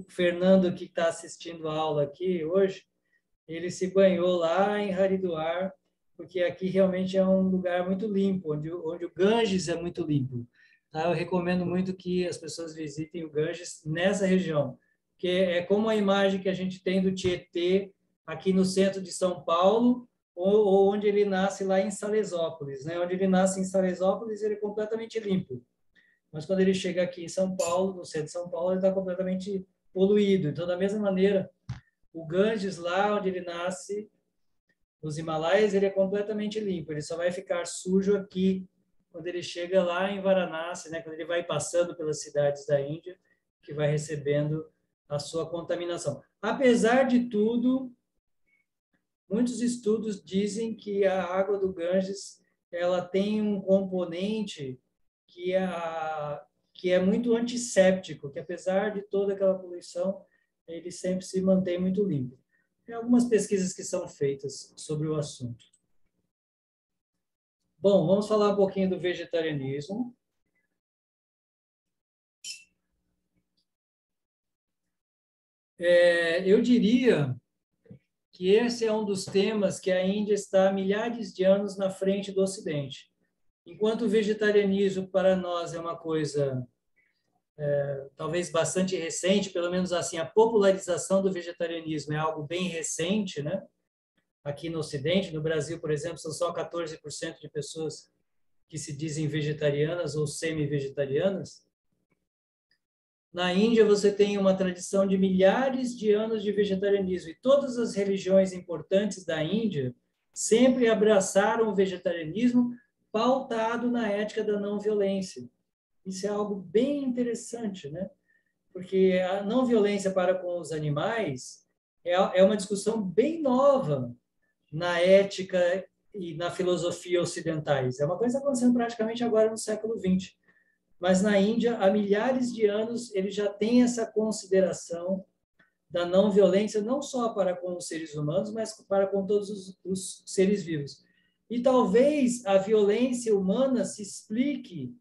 Fernando que está assistindo a aula aqui hoje, ele se banhou lá em Haridwar, porque aqui realmente é um lugar muito limpo, onde o Ganges é muito limpo. Tá? Eu recomendo muito que as pessoas visitem o Ganges nessa região, que é como a imagem que a gente tem do Tietê aqui no centro de São Paulo, ou onde ele nasce lá em Salesópolis, né? Onde ele nasce em Salesópolis, ele é completamente limpo. Mas quando ele chega aqui em São Paulo, no centro de São Paulo, ele está completamente poluído. Então, da mesma maneira, o Ganges, lá onde ele nasce, nos Himalaias, ele é completamente limpo. Ele só vai ficar sujo aqui, quando ele chega lá em Varanasi, né? Quando ele vai passando pelas cidades da Índia, que vai recebendo a sua contaminação. Apesar de tudo, muitos estudos dizem que a água do Ganges ela tem um componente que é muito antisséptico, que apesar de toda aquela poluição, ele sempre se mantém muito limpo. Tem algumas pesquisas que são feitas sobre o assunto. Bom, vamos falar um pouquinho do vegetarianismo. Eu diria que esse é um dos temas que a Índia está há milhares de anos na frente do Ocidente. Enquanto o vegetarianismo para nós é uma coisa talvez bastante recente, pelo menos assim, a popularização do vegetarianismo é algo bem recente, né? Aqui no Ocidente, no Brasil, por exemplo, são só 14% de pessoas que se dizem vegetarianas ou semi-vegetarianas. Na Índia, você tem uma tradição de milhares de anos de vegetarianismo, e todas as religiões importantes da Índia sempre abraçaram o vegetarianismo pautado na ética da não violência. Isso é algo bem interessante, né? Porque a não violência para com os animais é uma discussão bem nova na ética e na filosofia ocidentais. É uma coisa acontecendo praticamente agora no século XX. Mas na Índia, há milhares de anos, ele já tem essa consideração da não violência, não só para com os seres humanos, mas para com todos os seres vivos. E talvez a violência humana se explique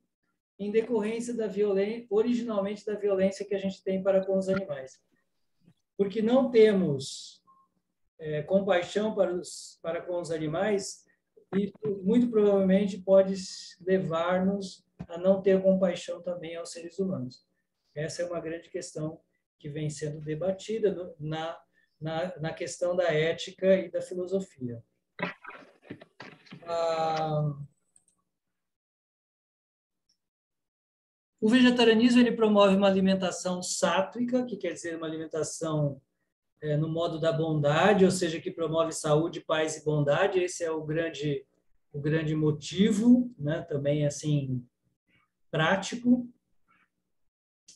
em decorrência da violência, originalmente da violência que a gente tem para com os animais. Porque não temos compaixão para com os animais, e muito provavelmente pode levar-nos a não ter compaixão também aos seres humanos. Essa é uma grande questão que vem sendo debatida na questão da ética e da filosofia. O vegetarianismo ele promove uma alimentação sátrica, que quer dizer uma alimentação no modo da bondade, ou seja, que promove saúde, paz e bondade. Esse é o grande motivo, né? Também assim prático.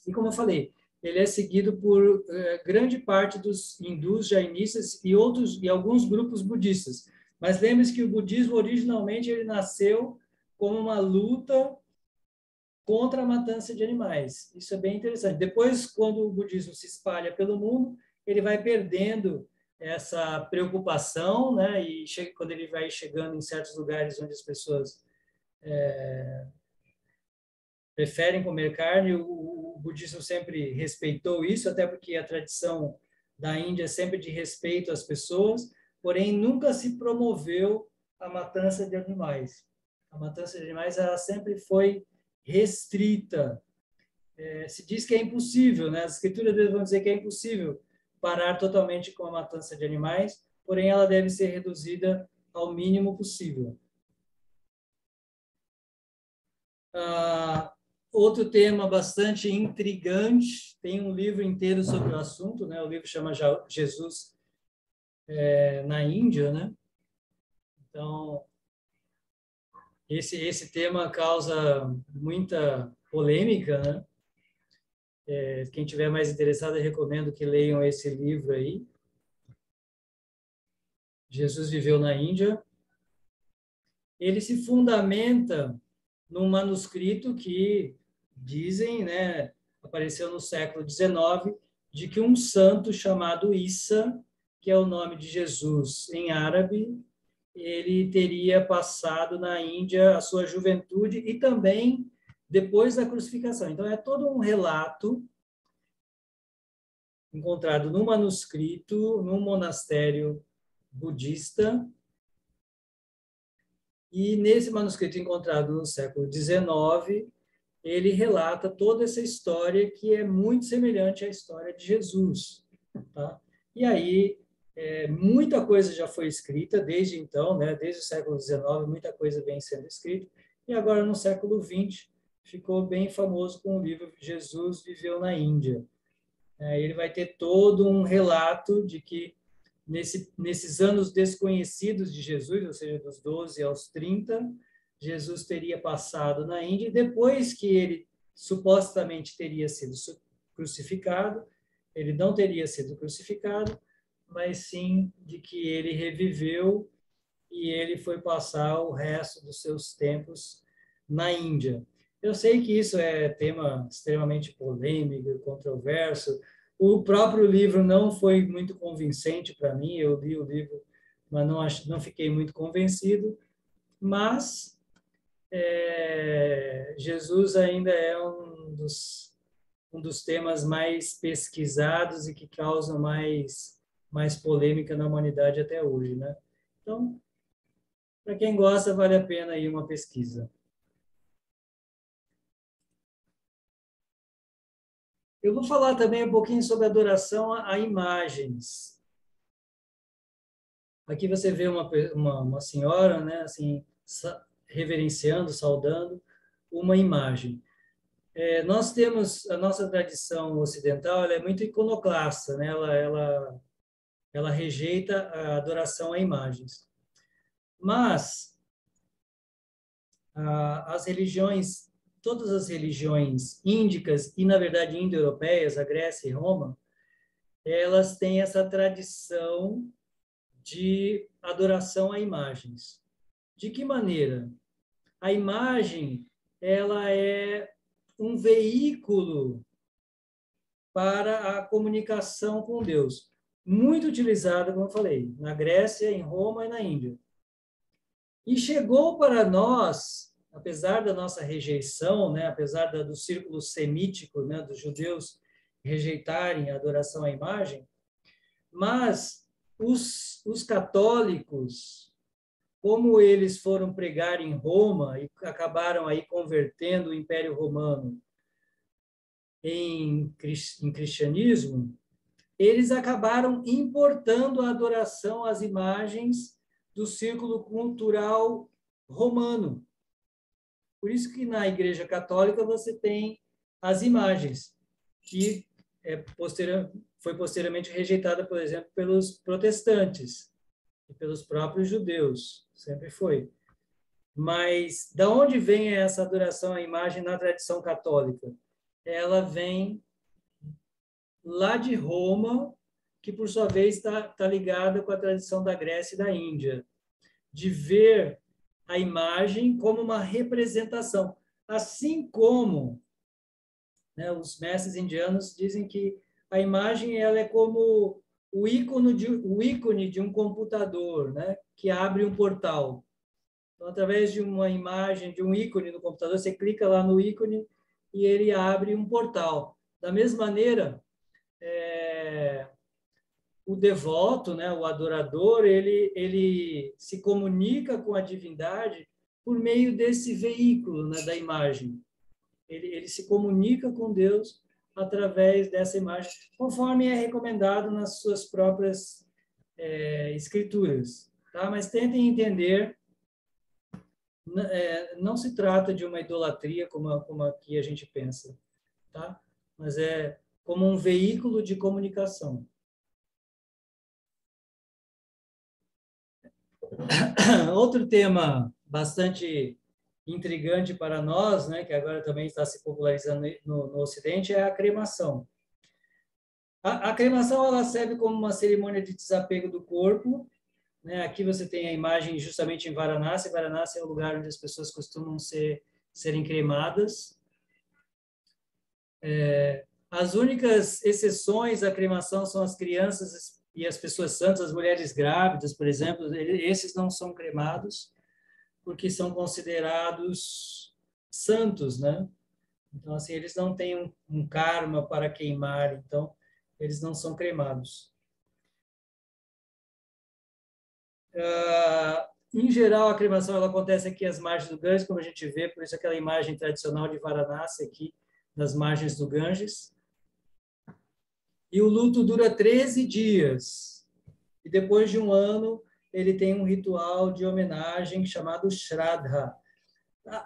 E como eu falei, ele é seguido por grande parte dos hindus, jainistas e alguns grupos budistas. Mas lembre-se que o budismo originalmente ele nasceu como uma luta contra a matança de animais. Isso é bem interessante. Depois, quando o budismo se espalha pelo mundo, ele vai perdendo essa preocupação, né? E quando ele vai chegando em certos lugares onde as pessoas preferem comer carne, o budismo sempre respeitou isso, até porque a tradição da Índia é sempre de respeito às pessoas, porém nunca se promoveu a matança de animais. A matança de animais ela sempre foi restrita. Se diz que é impossível, né? As escrituras vão dizer que é impossível parar totalmente com a matança de animais, porém ela deve ser reduzida ao mínimo possível. Outro tema bastante intrigante, tem um livro inteiro sobre o assunto, né? O livro chama Jesus na Índia, né? Então, esse tema causa muita polêmica, né? Quem tiver mais interessado, eu recomendo que leiam esse livro aí. Jesus viveu na Índia. Ele se fundamenta num manuscrito que dizem, né, apareceu no século XIX, de que um santo chamado Issa, que é o nome de Jesus em árabe, ele teria passado na Índia a sua juventude e também depois da crucificação. Então, é todo um relato encontrado no manuscrito, num monastério budista. E nesse manuscrito encontrado no século XIX, ele relata toda essa história que é muito semelhante à história de Jesus. Tá? E aí, muita coisa já foi escrita desde então, né? Desde o século XIX, muita coisa vem sendo escrita. E agora, no século XX, ficou bem famoso com o livro Jesus Viveu na Índia. Ele vai ter todo um relato de que nesses anos desconhecidos de Jesus, ou seja, dos 12 aos 30, Jesus teria passado na Índia, e depois que ele supostamente teria sido crucificado, ele não teria sido crucificado, mas sim de que ele reviveu e ele foi passar o resto dos seus tempos na Índia. Eu sei que isso é tema extremamente polêmico, controverso. O próprio livro não foi muito convincente para mim. Eu li o livro, mas não fiquei muito convencido. Mas Jesus ainda é um dos temas mais pesquisados e que causam mais polêmica na humanidade até hoje, né? Então, para quem gosta, vale a pena aí uma pesquisa. Eu vou falar também um pouquinho sobre adoração a imagens. Aqui você vê uma senhora, né, assim, reverenciando, saudando uma imagem. Nós temos a nossa tradição ocidental, ela é muito iconoclasta, né? Ela rejeita a adoração a imagens. Mas as religiões, todas as religiões índicas e, na verdade, indo-europeias, a Grécia e Roma, elas têm essa tradição de adoração a imagens. De que maneira? A imagem, ela é um veículo para a comunicação com Deus, muito utilizada, como eu falei, na Grécia, em Roma e na Índia. E chegou para nós, apesar da nossa rejeição, né, apesar do círculo semítico, né, dos judeus rejeitarem a adoração à imagem, mas os católicos, como eles foram pregar em Roma e acabaram aí convertendo o Império Romano em cristianismo, eles acabaram importando a adoração às imagens do círculo cultural romano. Por isso que na Igreja Católica você tem as imagens, que foi posteriormente rejeitada, por exemplo, pelos protestantes e pelos próprios judeus, sempre foi. Mas da onde vem essa adoração à imagem na tradição católica? Ela vem lá de Roma, que por sua vez está ligada com a tradição da Grécia e da Índia, de ver a imagem como uma representação, assim como, né, os mestres indianos dizem que a imagem ela é como o ícone de um computador, né, que abre um portal. Então, através de uma imagem, de um ícone no computador, você clica lá no ícone e ele abre um portal. Da mesma maneira, o devoto, né, o adorador, ele se comunica com a divindade por meio desse veículo, né, da imagem. Ele se comunica com Deus através dessa imagem, conforme é recomendado nas suas próprias escrituras. Tá? Mas tentem entender, não se trata de uma idolatria como aqui a gente pensa, tá? Mas é como um veículo de comunicação. Outro tema bastante intrigante para nós, né, que agora também está se popularizando no Ocidente, é a cremação. A cremação ela serve como uma cerimônia de desapego do corpo, né? Aqui você tem a imagem justamente em Varanasi. Varanasi é o lugar onde as pessoas costumam serem cremadas. As únicas exceções à cremação são as crianças e as pessoas santas, as mulheres grávidas, por exemplo, esses não são cremados porque são considerados santos, né? Então, assim, eles não têm um karma para queimar, então eles não são cremados. Em geral, a cremação ela acontece aqui às margens do Ganges, como a gente vê, por isso aquela imagem tradicional de Varanasi aqui, nas margens do Ganges. E o luto dura 13 dias. E depois de um ano, ele tem um ritual de homenagem chamado Shraddha.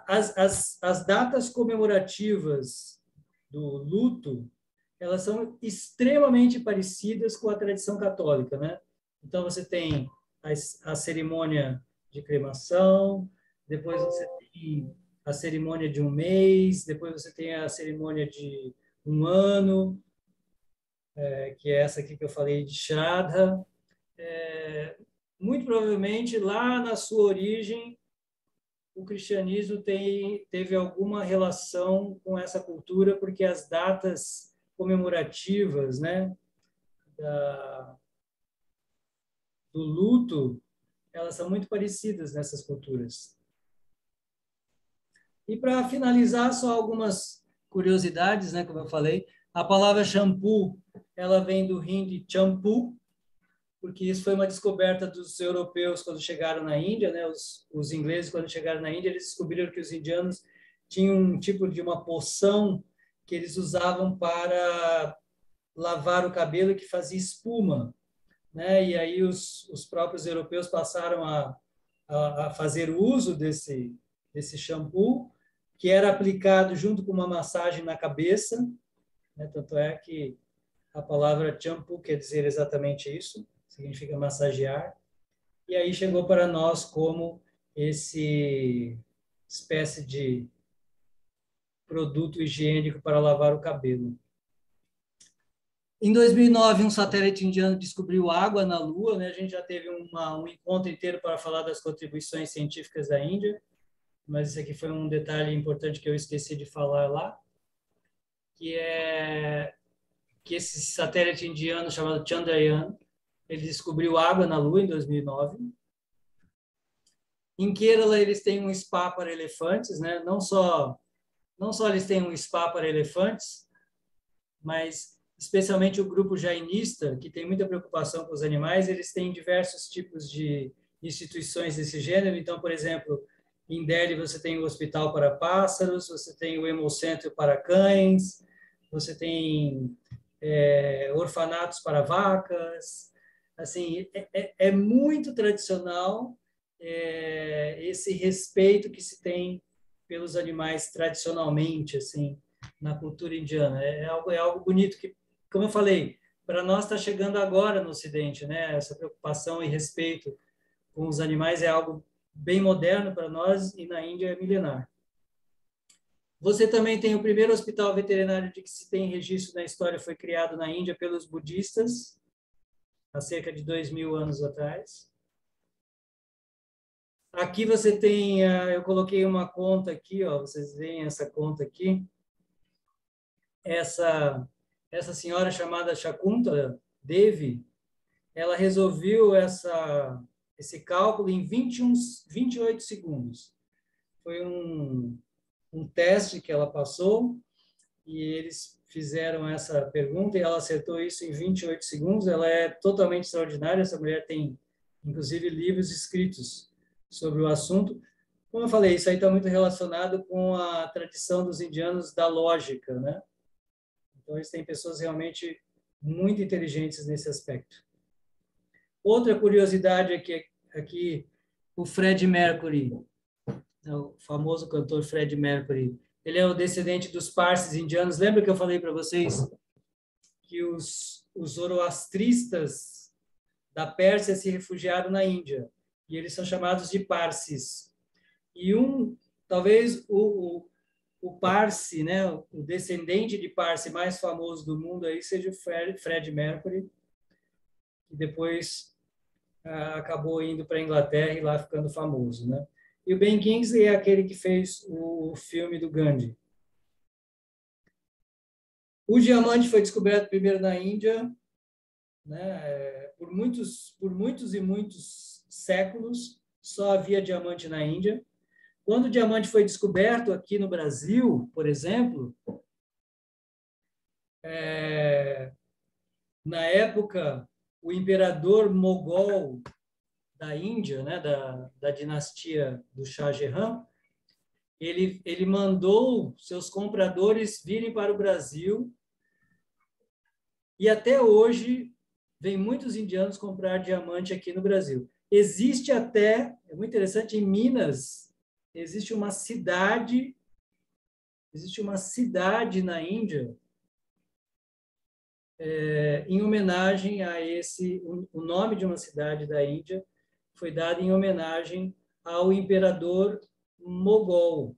As datas comemorativas do luto, elas são extremamente parecidas com a tradição católica, né? Então, você tem a cerimônia de cremação, depois você tem a cerimônia de um mês, depois você tem a cerimônia de um ano, que é essa aqui que eu falei de Shraddha. Muito provavelmente, lá na sua origem, o cristianismo teve alguma relação com essa cultura, porque as datas comemorativas, né, do luto, elas são muito parecidas nessas culturas. E para finalizar, só algumas curiosidades, né, como eu falei. A palavra shampoo, ela vem do hindi champu, porque isso foi uma descoberta dos europeus quando chegaram na Índia, né? Os ingleses, quando chegaram na Índia, eles descobriram que os indianos tinham um tipo de uma poção que eles usavam para lavar o cabelo que fazia espuma, né? E aí os próprios europeus passaram a fazer uso desse shampoo, que era aplicado junto com uma massagem na cabeça, né? Tanto é que a palavra shampoo quer dizer exatamente isso, significa massagear. E aí chegou para nós como esse espécie de produto higiênico para lavar o cabelo. Em 2009, um satélite indiano descobriu água na Lua, né? A gente já teve um encontro inteiro para falar das contribuições científicas da Índia, mas esse aqui foi um detalhe importante que eu esqueci de falar lá, que é que esse satélite indiano chamado Chandrayaan, ele descobriu água na Lua em 2009. Em Kerala, eles têm um spa para elefantes, né? Não só eles têm um spa para elefantes, mas especialmente o grupo jainista, que tem muita preocupação com os animais, eles têm diversos tipos de instituições desse gênero. Então, por exemplo, em Delhi você tem o hospital para pássaros, você tem o hemocentro para cães, você tem orfanatos para vacas. Assim, é muito tradicional esse respeito que se tem pelos animais tradicionalmente, assim, na cultura indiana. É algo bonito que, como eu falei, para nós está chegando agora no Ocidente, né? Essa preocupação e respeito com os animais é algo bem moderno para nós e na Índia é milenar. Você também tem o primeiro hospital veterinário de que se tem registro na história, foi criado na Índia pelos budistas, há cerca de 2000 anos atrás. Aqui você tem, eu coloquei uma conta aqui, ó, vocês veem essa conta aqui. Essa senhora chamada Shakuntala Devi, ela resolveu esse cálculo em 28 segundos. Foi um teste que ela passou e eles fizeram essa pergunta e ela acertou isso em 28 segundos. Ela é totalmente extraordinária. Essa mulher tem, inclusive, livros escritos sobre o assunto. Como eu falei, isso aí está muito relacionado com a tradição dos indianos da lógica, né? Então, eles têm pessoas realmente muito inteligentes nesse aspecto. Outra curiosidade é que aqui o Fred Mercury, o famoso cantor Fred Mercury, ele é o descendente dos Parsis indianos. Lembra que eu falei para vocês que os zoroastristas da Pérsia se refugiaram na Índia e eles são chamados de Parsis. E talvez o Parsi, né, o descendente de Parsi mais famoso do mundo aí seja o Fred Mercury, que depois acabou indo para a Inglaterra e lá ficando famoso, né? E o Ben Kingsley é aquele que fez o filme do Gandhi. O diamante foi descoberto primeiro na Índia, né? Por muitos e muitos séculos só havia diamante na Índia. Quando o diamante foi descoberto aqui no Brasil, por exemplo, na época, o imperador mogol da Índia, né, da dinastia do Shah Jahan, ele mandou seus compradores virem para o Brasil e até hoje vem muitos indianos comprar diamante aqui no Brasil. Existe até, é muito interessante, em Minas, existe uma cidade na Índia em homenagem a o nome de uma cidade da Índia foi dado em homenagem ao imperador mogol,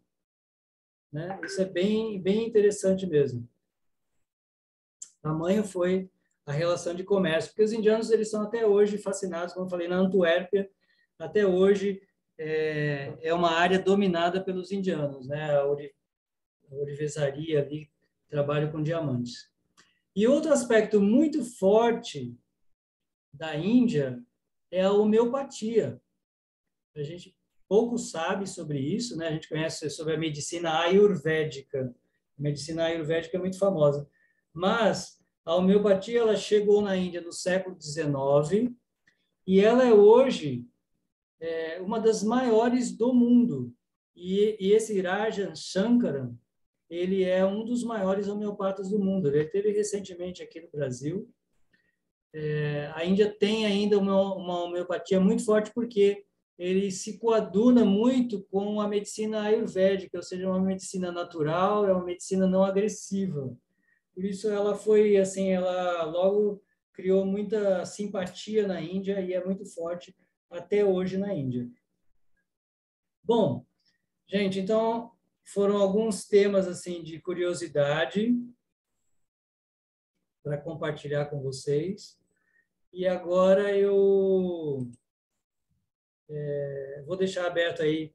né? Isso é bem interessante mesmo. Tamanho foi a relação de comércio, porque os indianos eles são até hoje fascinados, como eu falei, na Antuérpia, até hoje é uma área dominada pelos indianos, né? A ourivesaria ali, trabalho com diamantes. E outro aspecto muito forte da Índia é a homeopatia. A gente pouco sabe sobre isso, né? A gente conhece sobre a medicina ayurvédica. A medicina ayurvédica é muito famosa. Mas a homeopatia ela chegou na Índia no século XIX e ela é hoje uma das maiores do mundo. E esse Rajan Shankaran, ele é um dos maiores homeopatas do mundo. Ele esteve recentemente aqui no Brasil. A Índia tem ainda uma homeopatia muito forte porque ele se coaduna muito com a medicina ayurvédica, ou seja, uma medicina natural, é uma medicina não agressiva. Por isso ela foi assim, ela logo criou muita simpatia na Índia e é muito forte até hoje na Índia. Bom, gente, então foram alguns temas assim de curiosidade para compartilhar com vocês. E agora eu vou deixar aberto aí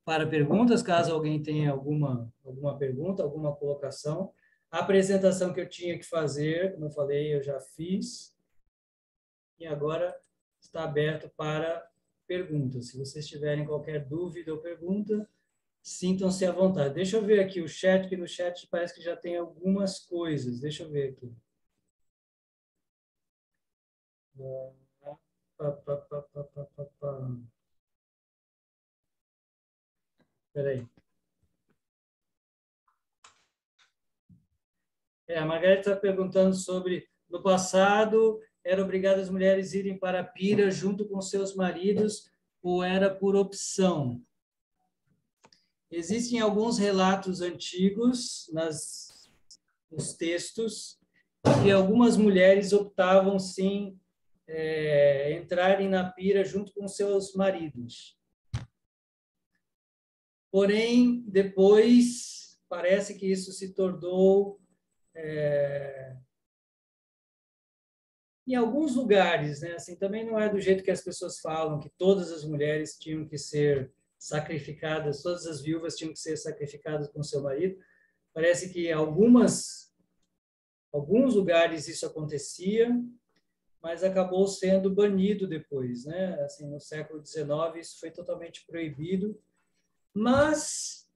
para perguntas, caso alguém tenha alguma pergunta, alguma colocação. A apresentação que eu tinha que fazer, como eu falei, eu já fiz. E agora está aberto para perguntas. Se vocês tiverem qualquer dúvida ou pergunta, sintam-se à vontade. Deixa eu ver aqui o chat, que no chat parece que já tem algumas coisas. Deixa eu ver aqui. Espera aí. A Margareth está perguntando sobre, no passado, era obrigado as mulheres irem para a pira junto com seus maridos ou era por opção? Existem alguns relatos antigos nos textos que algumas mulheres optavam, sim, entrarem na pira junto com seus maridos. Porém, depois, parece que isso se tornou... em alguns lugares, né? Assim, também não é do jeito que as pessoas falam, que todas as mulheres tinham que ser sacrificadas, todas as viúvas tinham que ser sacrificadas com seu marido. Parece que alguns lugares isso acontecia, mas acabou sendo banido depois, né? Assim, no século XIX isso foi totalmente proibido. Mas,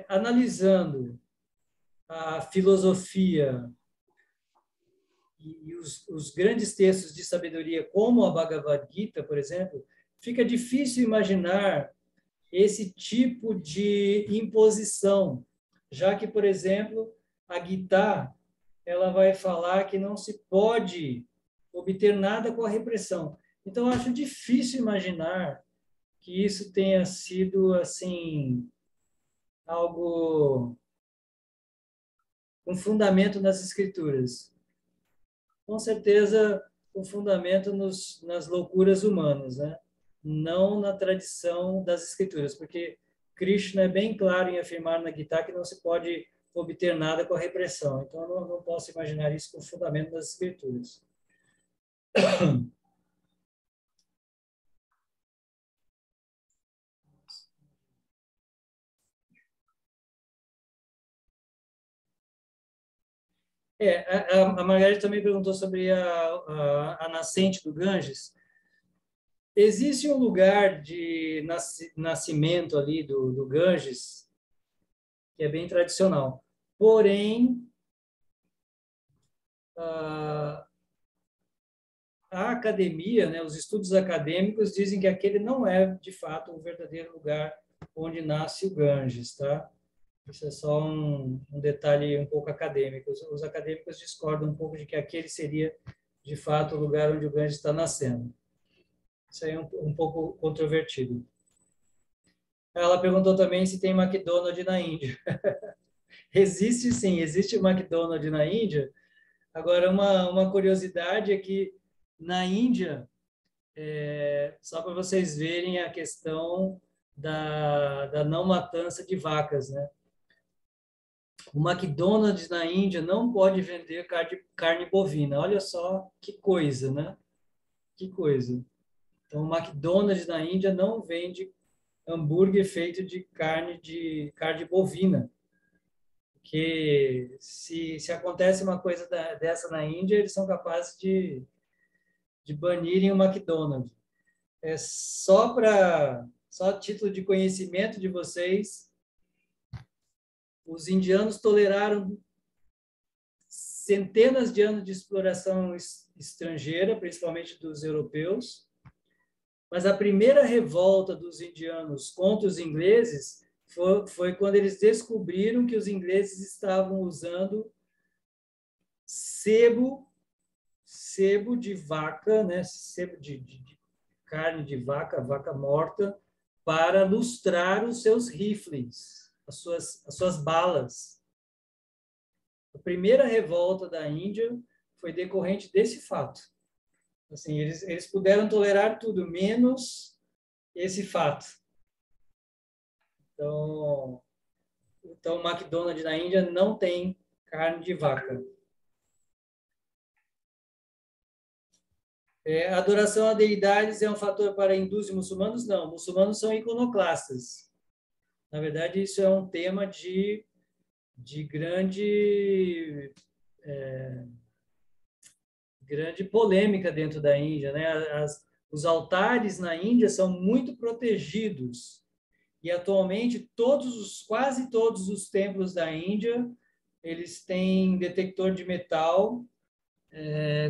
analisando a filosofia e os grandes textos de sabedoria, como a Bhagavad Gita, por exemplo, fica difícil imaginar esse tipo de imposição, já que, por exemplo, a Gita ela vai falar que não se pode obter nada com a repressão. Então, eu acho difícil imaginar que isso tenha sido assim algo com fundamento nas escrituras. Com certeza, o fundamento nas loucuras humanas, né? Não na tradição das escrituras, porque Krishna é bem claro em afirmar na Gita que não se pode obter nada com a repressão. Então, eu não posso imaginar isso com o fundamento das escrituras. A Margarida também perguntou sobre a nascente do Ganges. Existe um lugar de nascimento ali do Ganges que é bem tradicional. Porém, a academia, né, os estudos acadêmicos dizem que aquele não é, de fato, o verdadeiro lugar onde nasce o Ganges, tá? Isso é só um detalhe um pouco acadêmico. Os acadêmicos discordam um pouco de que aquele seria, de fato, o lugar onde o Ganges está nascendo. Isso aí é um pouco controvertido. Ela perguntou também se tem McDonald's na Índia. Existe sim, existe McDonald's na Índia. Agora, uma curiosidade é que na Índia, só para vocês verem a questão da não matança de vacas, né? O McDonald's na Índia não pode vender carne bovina. Olha só que coisa, né? Que coisa. Então, o McDonald's na Índia não vende hambúrguer feito de carne bovina. Porque se acontece uma coisa dessa na Índia, eles são capazes de banirem o McDonald's. só a título de conhecimento de vocês, os indianos toleraram centenas de anos de exploração estrangeira, principalmente dos europeus, mas a primeira revolta dos indianos contra os ingleses foi quando eles descobriram que os ingleses estavam usando sebo de vaca, né? Sebo de carne de vaca, vaca morta, para lustrar os seus rifles, as suas balas. A primeira revolta da Índia foi decorrente desse fato. Assim, eles puderam tolerar tudo, menos esse fato. Então, o McDonald's na Índia não tem carne de vaca. A adoração a deidades é um fator para hindus e muçulmanos? Não, muçulmanos são iconoclastas. Na verdade, isso é um tema de grande polêmica dentro da Índia, né? Os altares na Índia são muito protegidos e atualmente quase todos os templos da Índia eles têm detector de metal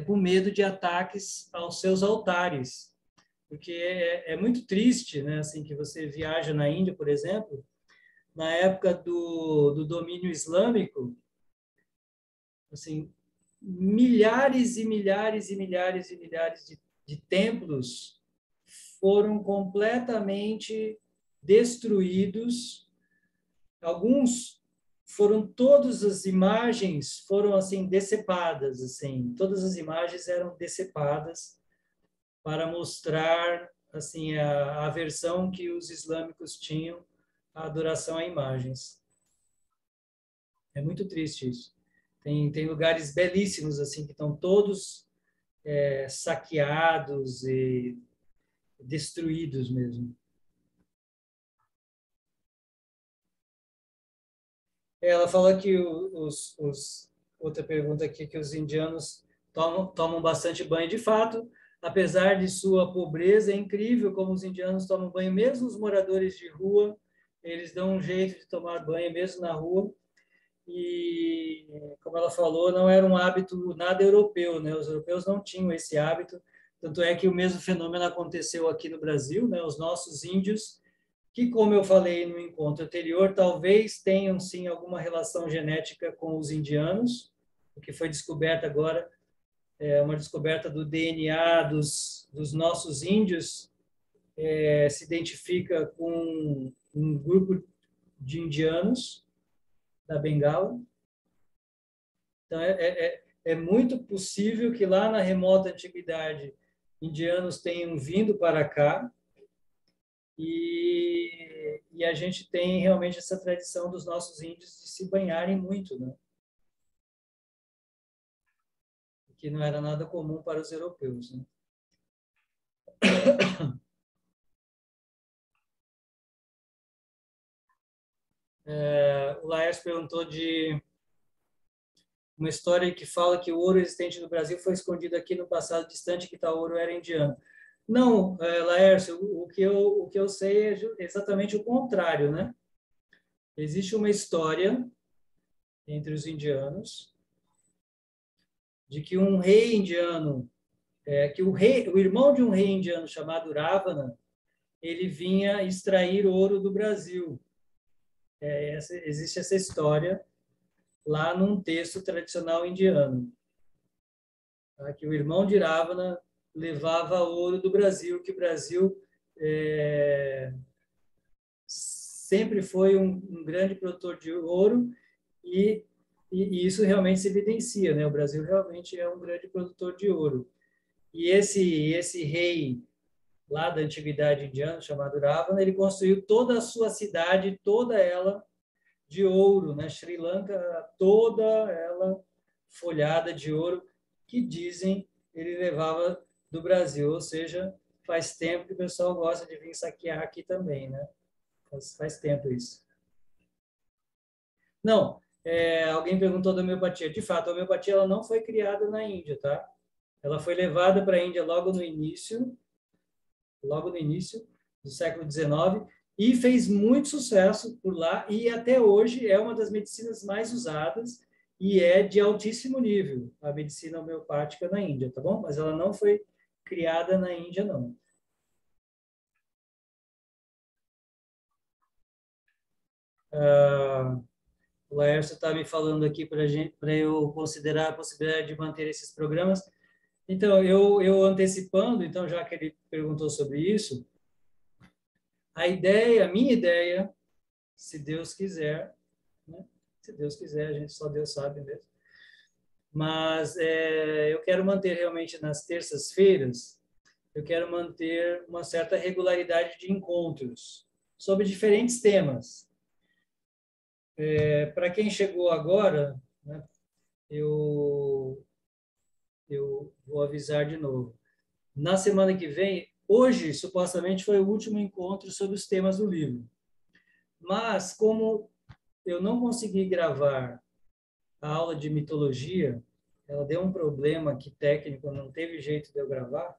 com medo de ataques aos seus altares, porque é muito triste, né? Assim, que você viaja na Índia, por exemplo, na época do domínio islâmico, assim, milhares e milhares e milhares e milhares de templos foram completamente destruídos. Alguns todas as imagens foram assim decepadas, assim, todas as imagens eram decepadas para mostrar assim a aversão que os islâmicos tinham à adoração a imagens. É muito triste isso. Tem lugares belíssimos assim que estão todos saqueados e destruídos mesmo. Ela falou que outra pergunta aqui, que os indianos tomam bastante banho. De fato, apesar de sua pobreza, é incrível como os indianos tomam banho, mesmo os moradores de rua, eles dão um jeito de tomar banho mesmo na rua. E, como ela falou, não era um hábito nada europeu, né? Os europeus não tinham esse hábito, tanto é que o mesmo fenômeno aconteceu aqui no Brasil, né? Os nossos índios, que, como eu falei no encontro anterior, talvez tenham, sim, alguma relação genética com os indianos, o que foi descoberto agora, uma descoberta do DNA dos nossos índios, se identifica com um grupo de indianos da Bengala. Então, é muito possível que lá na remota antiguidade, indianos tenham vindo para cá e a gente tem realmente essa tradição dos nossos índios de se banharem muito, né? Que não era nada comum para os europeus, né? O Laércio perguntou de uma história que fala que o ouro existente no Brasil foi escondido aqui no passado distante, que tal ouro era indiano. Não, Laércio, o que eu sei é exatamente o contrário, né? Existe uma história entre os indianos de que um rei indiano, o irmão de um rei indiano chamado Ravana, ele vinha extrair ouro do Brasil. Existe essa história lá num texto tradicional indiano, tá? Que o irmão de Ravana levava ouro do Brasil, que o Brasil sempre foi um grande produtor de ouro e isso realmente se evidencia, né? O Brasil realmente é um grande produtor de ouro. E esse rei lá da antiguidade indiana, chamado Ravana, ele construiu toda a sua cidade, toda ela de ouro, né? Sri Lanka, toda ela folhada de ouro, que dizem ele levava do Brasil, ou seja, faz tempo que o pessoal gosta de vir saquear aqui também, né? Faz tempo isso. Não, alguém perguntou da homeopatia. De fato, a homeopatia ela não foi criada na Índia, tá? Ela foi levada para a Índia logo no início, do século XIX, e fez muito sucesso por lá, e até hoje é uma das medicinas mais usadas e é de altíssimo nível, a medicina homeopática na Índia, tá bom? Mas ela não foi criada na Índia, não. O Laércio está me falando aqui para eu considerar a possibilidade de manter esses programas. Então, eu antecipando, então, já que ele perguntou sobre isso, a minha ideia, se Deus quiser, né? Se Deus quiser, a gente só Deus sabe mesmo. Mas eu quero manter realmente nas terças-feiras, eu quero manter uma certa regularidade de encontros sobre diferentes temas. Para quem chegou agora, né, eu vou avisar de novo. Na semana que vem, hoje, supostamente, foi o último encontro sobre os temas do livro. Mas, como eu não consegui gravar a aula de mitologia, ela deu um problema aqui técnico, não teve jeito de eu gravar,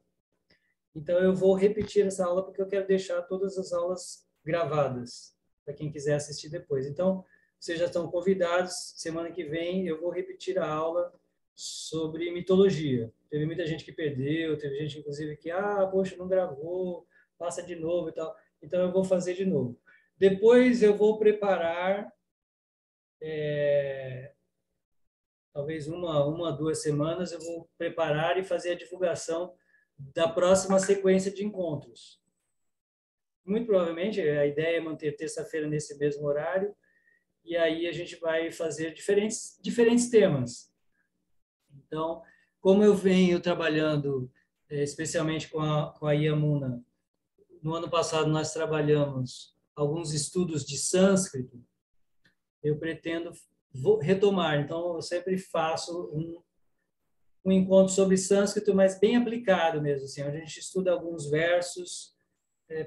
então eu vou repetir essa aula porque eu quero deixar todas as aulas gravadas, para quem quiser assistir depois. Então, vocês já estão convidados, semana que vem eu vou repetir a aula sobre mitologia. Teve muita gente que perdeu, teve gente, inclusive, que, poxa, não gravou, passa de novo e tal. Então, eu vou fazer de novo. Depois, eu vou preparar, talvez uma, 2 semanas, eu vou preparar e fazer a divulgação da próxima sequência de encontros. Muito provavelmente, a ideia é manter terça-feira nesse mesmo horário, e aí a gente vai fazer diferentes temas. Então, como eu venho trabalhando, especialmente com a Yamuna, no ano passado nós trabalhamos alguns estudos de sânscrito, eu pretendo retomar. Então, eu sempre faço um encontro sobre sânscrito, mas bem aplicado mesmo, assim, onde a gente estuda alguns versos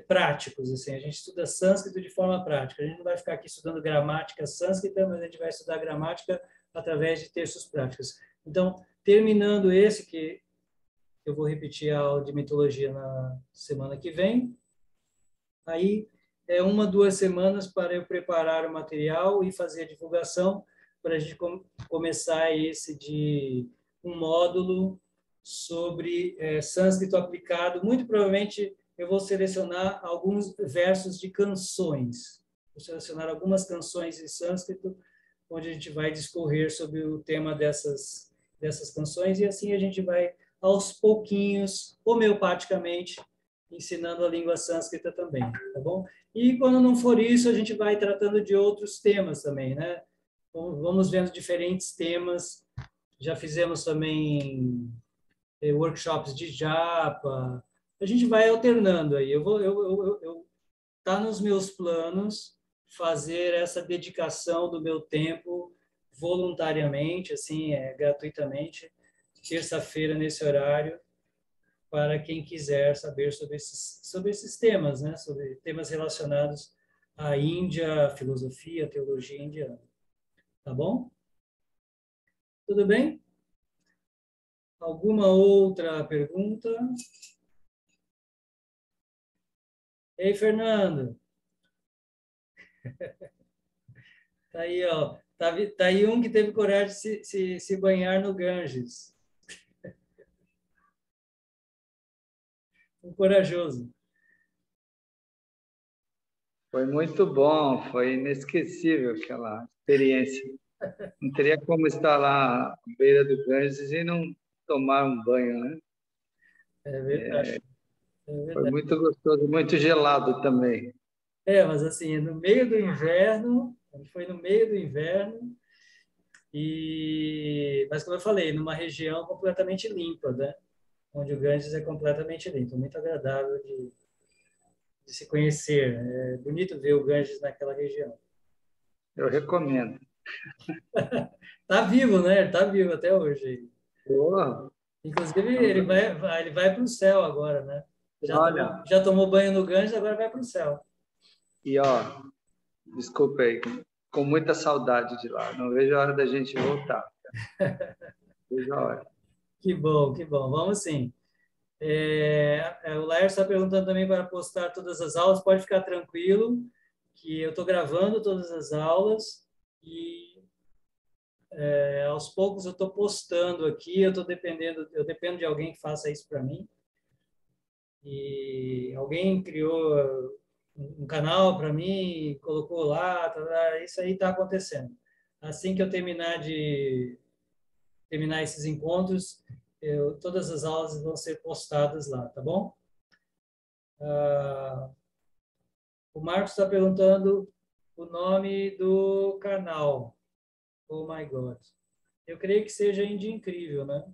práticos, assim, a gente estuda sânscrito de forma prática. A gente não vai ficar aqui estudando gramática sânscrita, mas a gente vai estudar gramática através de textos práticos. Então, terminando esse, que eu vou repetir a aula de mitologia na semana que vem, aí 1, 2 semanas para eu preparar o material e fazer a divulgação, para a gente começar esse de um módulo sobre sânscrito aplicado. Muito provavelmente eu vou selecionar alguns versos de canções. Vou selecionar algumas canções em sânscrito, onde a gente vai discorrer sobre o tema dessas canções, e assim a gente vai, aos pouquinhos, homeopaticamente, ensinando a língua sânscrita também, tá bom? E quando não for isso, a gente vai tratando de outros temas também, né? Vamos vendo diferentes temas. Já fizemos também workshops de japa. A gente vai alternando aí. Tá nos meus planos fazer essa dedicação do meu tempo voluntariamente, assim, gratuitamente, terça-feira nesse horário, para quem quiser saber sobre esses temas, né? Sobre temas relacionados à Índia, filosofia, teologia indiana. Tá bom? Tudo bem? Alguma outra pergunta? Ei, Fernando. Tá aí, ó. Tá aí um que teve coragem de se banhar no Ganges. Um corajoso. Foi muito bom, foi inesquecível aquela experiência. Não teria como estar lá à beira do Ganges e não tomar um banho, né? É verdade. Foi muito gostoso, muito gelado também. Mas assim, no meio do inverno, foi no meio do inverno, mas como eu falei, numa região completamente limpa, né? Onde o Ganges é completamente limpo, muito agradável de se conhecer. É bonito ver o Ganges naquela região. Eu recomendo. Tá vivo, né? Tá vivo até hoje. Boa. Inclusive, ele vai para o céu agora, né? Olha, já tomou banho no Ganges, agora vai para o céu. e ó, desculpa aí, com muita saudade de lá. Não vejo a hora da gente voltar. Vejo a hora. Que bom, que bom. Vamos sim. O Laércio está perguntando também para postar todas as aulas. Pode ficar tranquilo, que eu estou gravando todas as aulas e aos poucos eu estou postando aqui. Eu dependo de alguém que faça isso para mim. E alguém criou um canal para mim, colocou lá, isso aí está acontecendo. Assim que eu terminar esses encontros, todas as aulas vão ser postadas lá, tá bom? O Marcos está perguntando o nome do canal. Oh my God. Eu creio que seja Índia Incrível, né?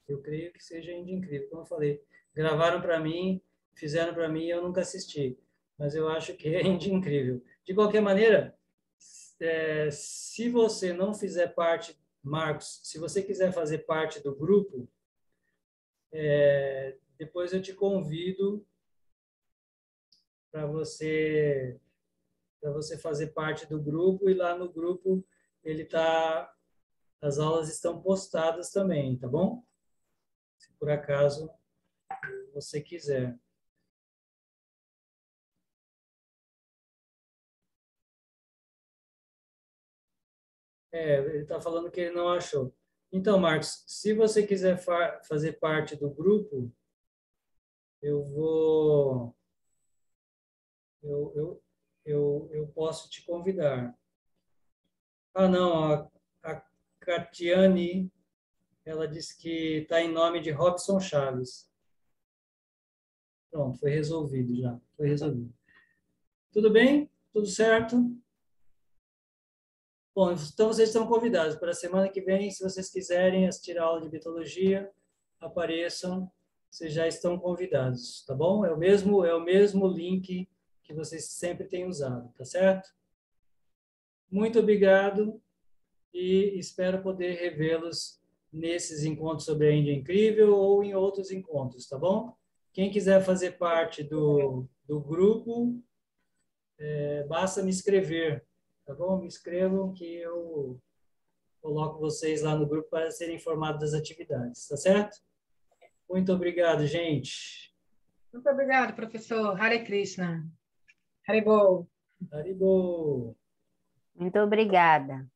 Eu creio que seja Índia Incrível. Como eu falei, gravaram para mim, fizeram para mim e eu nunca assisti. Mas eu acho que é Índia Incrível. De qualquer maneira, se você não fizer parte, Marcos, se você quiser fazer parte do grupo, depois eu te convido para você fazer parte do grupo, e lá no grupo as aulas estão postadas também, tá bom? Se por acaso você quiser. Ele está falando que ele não achou. Então, Marcos, se você quiser fazer parte do grupo, eu posso te convidar. Ah, não, a Catiane, ela disse que está em nome de Robson Chaves. Pronto, foi resolvido já. Foi resolvido. Tudo bem? Tudo certo? Bom, então vocês estão convidados para a semana que vem, se vocês quiserem assistir a aula de biologia, apareçam, vocês já estão convidados, tá bom? É o mesmo link que vocês sempre têm usado, tá certo? Muito obrigado e espero poder revê-los nesses encontros sobre a Índia Incrível ou em outros encontros, tá bom? Quem quiser fazer parte do grupo, basta me escrever, tá bom? Me escrevam que eu coloco vocês lá no grupo para serem informados das atividades, tá certo? Muito obrigado, gente. Muito obrigado, professor. Hare Krishna. Haribo. Haribo. Muito obrigada.